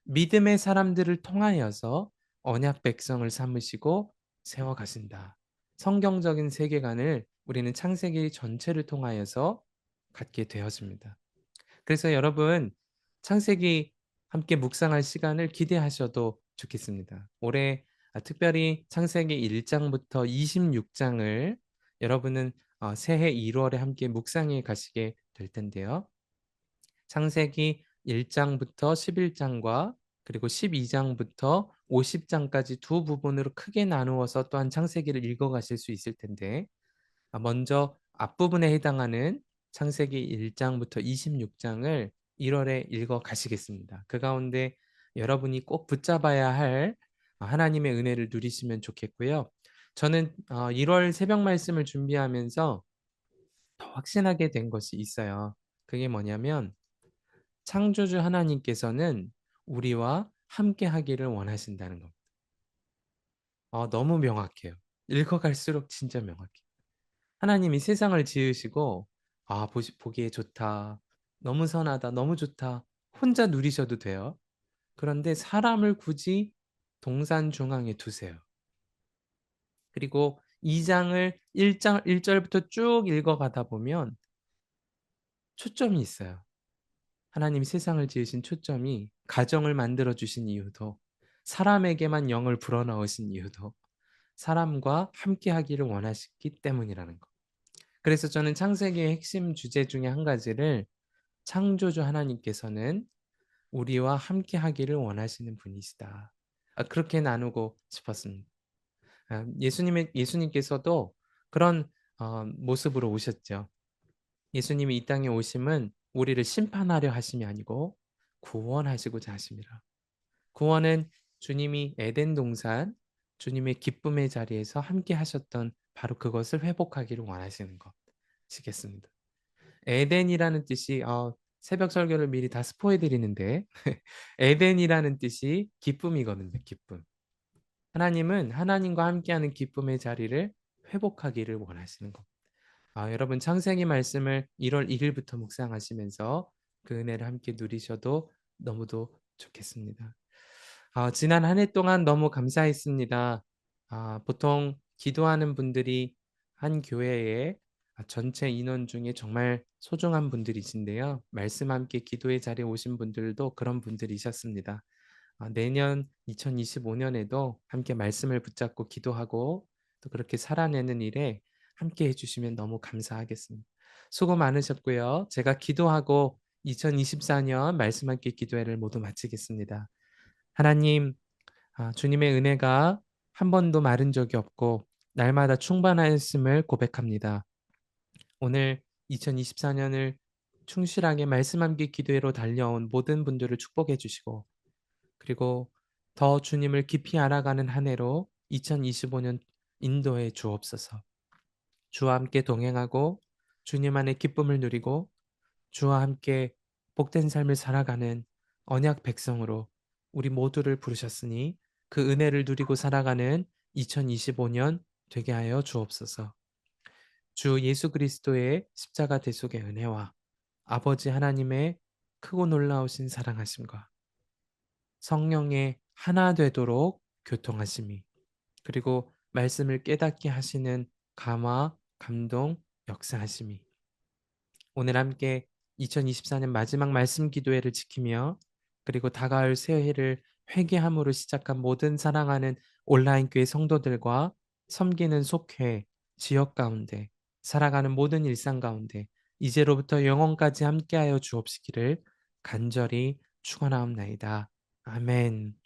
믿음의 사람들을 통하여서 언약 백성을 삼으시고 세워가신다. 성경적인 세계관을 우리는 창세기 전체를 통하여서 갖게 되었습니다. 그래서 여러분, 창세기 함께 묵상할 시간을 기대하셔도 좋겠습니다. 올해 특별히 창세기 1장부터 26장을 여러분은 새해 1월에 함께 묵상해 가시게 될 텐데요. 창세기 1장부터 11장과 그리고 12장부터 50장까지 두 부분으로 크게 나누어서 또한 창세기를 읽어가실 수 있을 텐데, 먼저 앞부분에 해당하는 창세기 1장부터 26장을 1월에 읽어 가시겠습니다. 그 가운데 여러분이 꼭 붙잡아야 할 하나님의 은혜를 누리시면 좋겠고요. 저는 1월 새벽 말씀을 준비하면서 더 확신하게 된 것이 있어요. 그게 뭐냐면 창조주 하나님께서는 우리와 함께 하기를 원하신다는 겁니다. 너무 명확해요. 읽어갈수록 진짜 명확해요. 하나님이 세상을 지으시고 보기에 좋다, 너무 선하다, 너무 좋다, 혼자 누리셔도 돼요. 그런데 사람을 굳이 동산 중앙에 두세요. 그리고 2장을 1절부터 쭉 읽어가다 보면 초점이 있어요. 하나님이 세상을 지으신 초점이 가정을 만들어 주신 이유도, 사람에게만 영을 불어넣으신 이유도 사람과 함께 하기를 원하시기 때문이라는 것. 그래서 저는 창세기의 핵심 주제 중에 한 가지를 창조주 하나님께서는 우리와 함께 하기를 원하시는 분이시다. 그렇게 나누고 싶었습니다. 예수님께서도 그런 모습으로 오셨죠. 예수님이 이 땅에 오심은 우리를 심판하려 하심이 아니고 구원하시고자 하심이라. 구원은 주님이 에덴 동산, 주님의 기쁨의 자리에서 함께 하셨던 바로 그것을 회복하기를 원하시는 것이겠습니다. 에덴이라는 뜻이 새벽 설교를 미리 다 스포해 드리는데 에덴이라는 뜻이 기쁨이거든요. 기쁨. 하나님은 하나님과 함께하는 기쁨의 자리를 회복하기를 원하시는 것. 여러분 창세기 말씀을 1월 1일부터 묵상하시면서 그 은혜를 함께 누리셔도 너무도 좋겠습니다. 지난 한 해 동안 너무 감사했습니다. 보통 기도하는 분들이 한 교회에 전체 인원 중에 정말 소중한 분들이신데요. 말씀 함께 기도의 자리에 오신 분들도 그런 분들이셨습니다. 내년 2025년에도 함께 말씀을 붙잡고 기도하고 또 그렇게 살아내는 일에 함께 해주시면 너무 감사하겠습니다. 수고 많으셨고요. 제가 기도하고 2024년 말씀 함께 기도회를 모두 마치겠습니다. 하나님, 주님의 은혜가 한 번도 마른 적이 없고 날마다 충만하였음을 고백합니다. 오늘 2024년을 충실하게 말씀 함께 기도회로 달려온 모든 분들을 축복해 주시고 그리고 더 주님을 깊이 알아가는 한 해로 2025년 인도해 주옵소서. 주와 함께 동행하고 주님 안에 기쁨을 누리고 주와 함께 복된 삶을 살아가는 언약 백성으로 우리 모두를 부르셨으니 그 은혜를 누리고 살아가는 2025년 되게 하여 주옵소서. 주 예수 그리스도의 십자가 대속의 은혜와 아버지 하나님의 크고 놀라우신 사랑하심과 성령의 하나 되도록 교통하심이 그리고 말씀을 깨닫게 하시는 감화, 감동, 역사하심이 오늘 함께 2024년 마지막 말씀 기도회를 지키며 그리고 다가올 새해를 회개함으로 시작한 모든 사랑하는 온라인 교회 성도들과 섬기는 속회, 지역 가운데 살아가는 모든 일상 가운데 이제로부터 영원까지 함께하여 주옵시기를 간절히 축원하옵나이다. 아멘.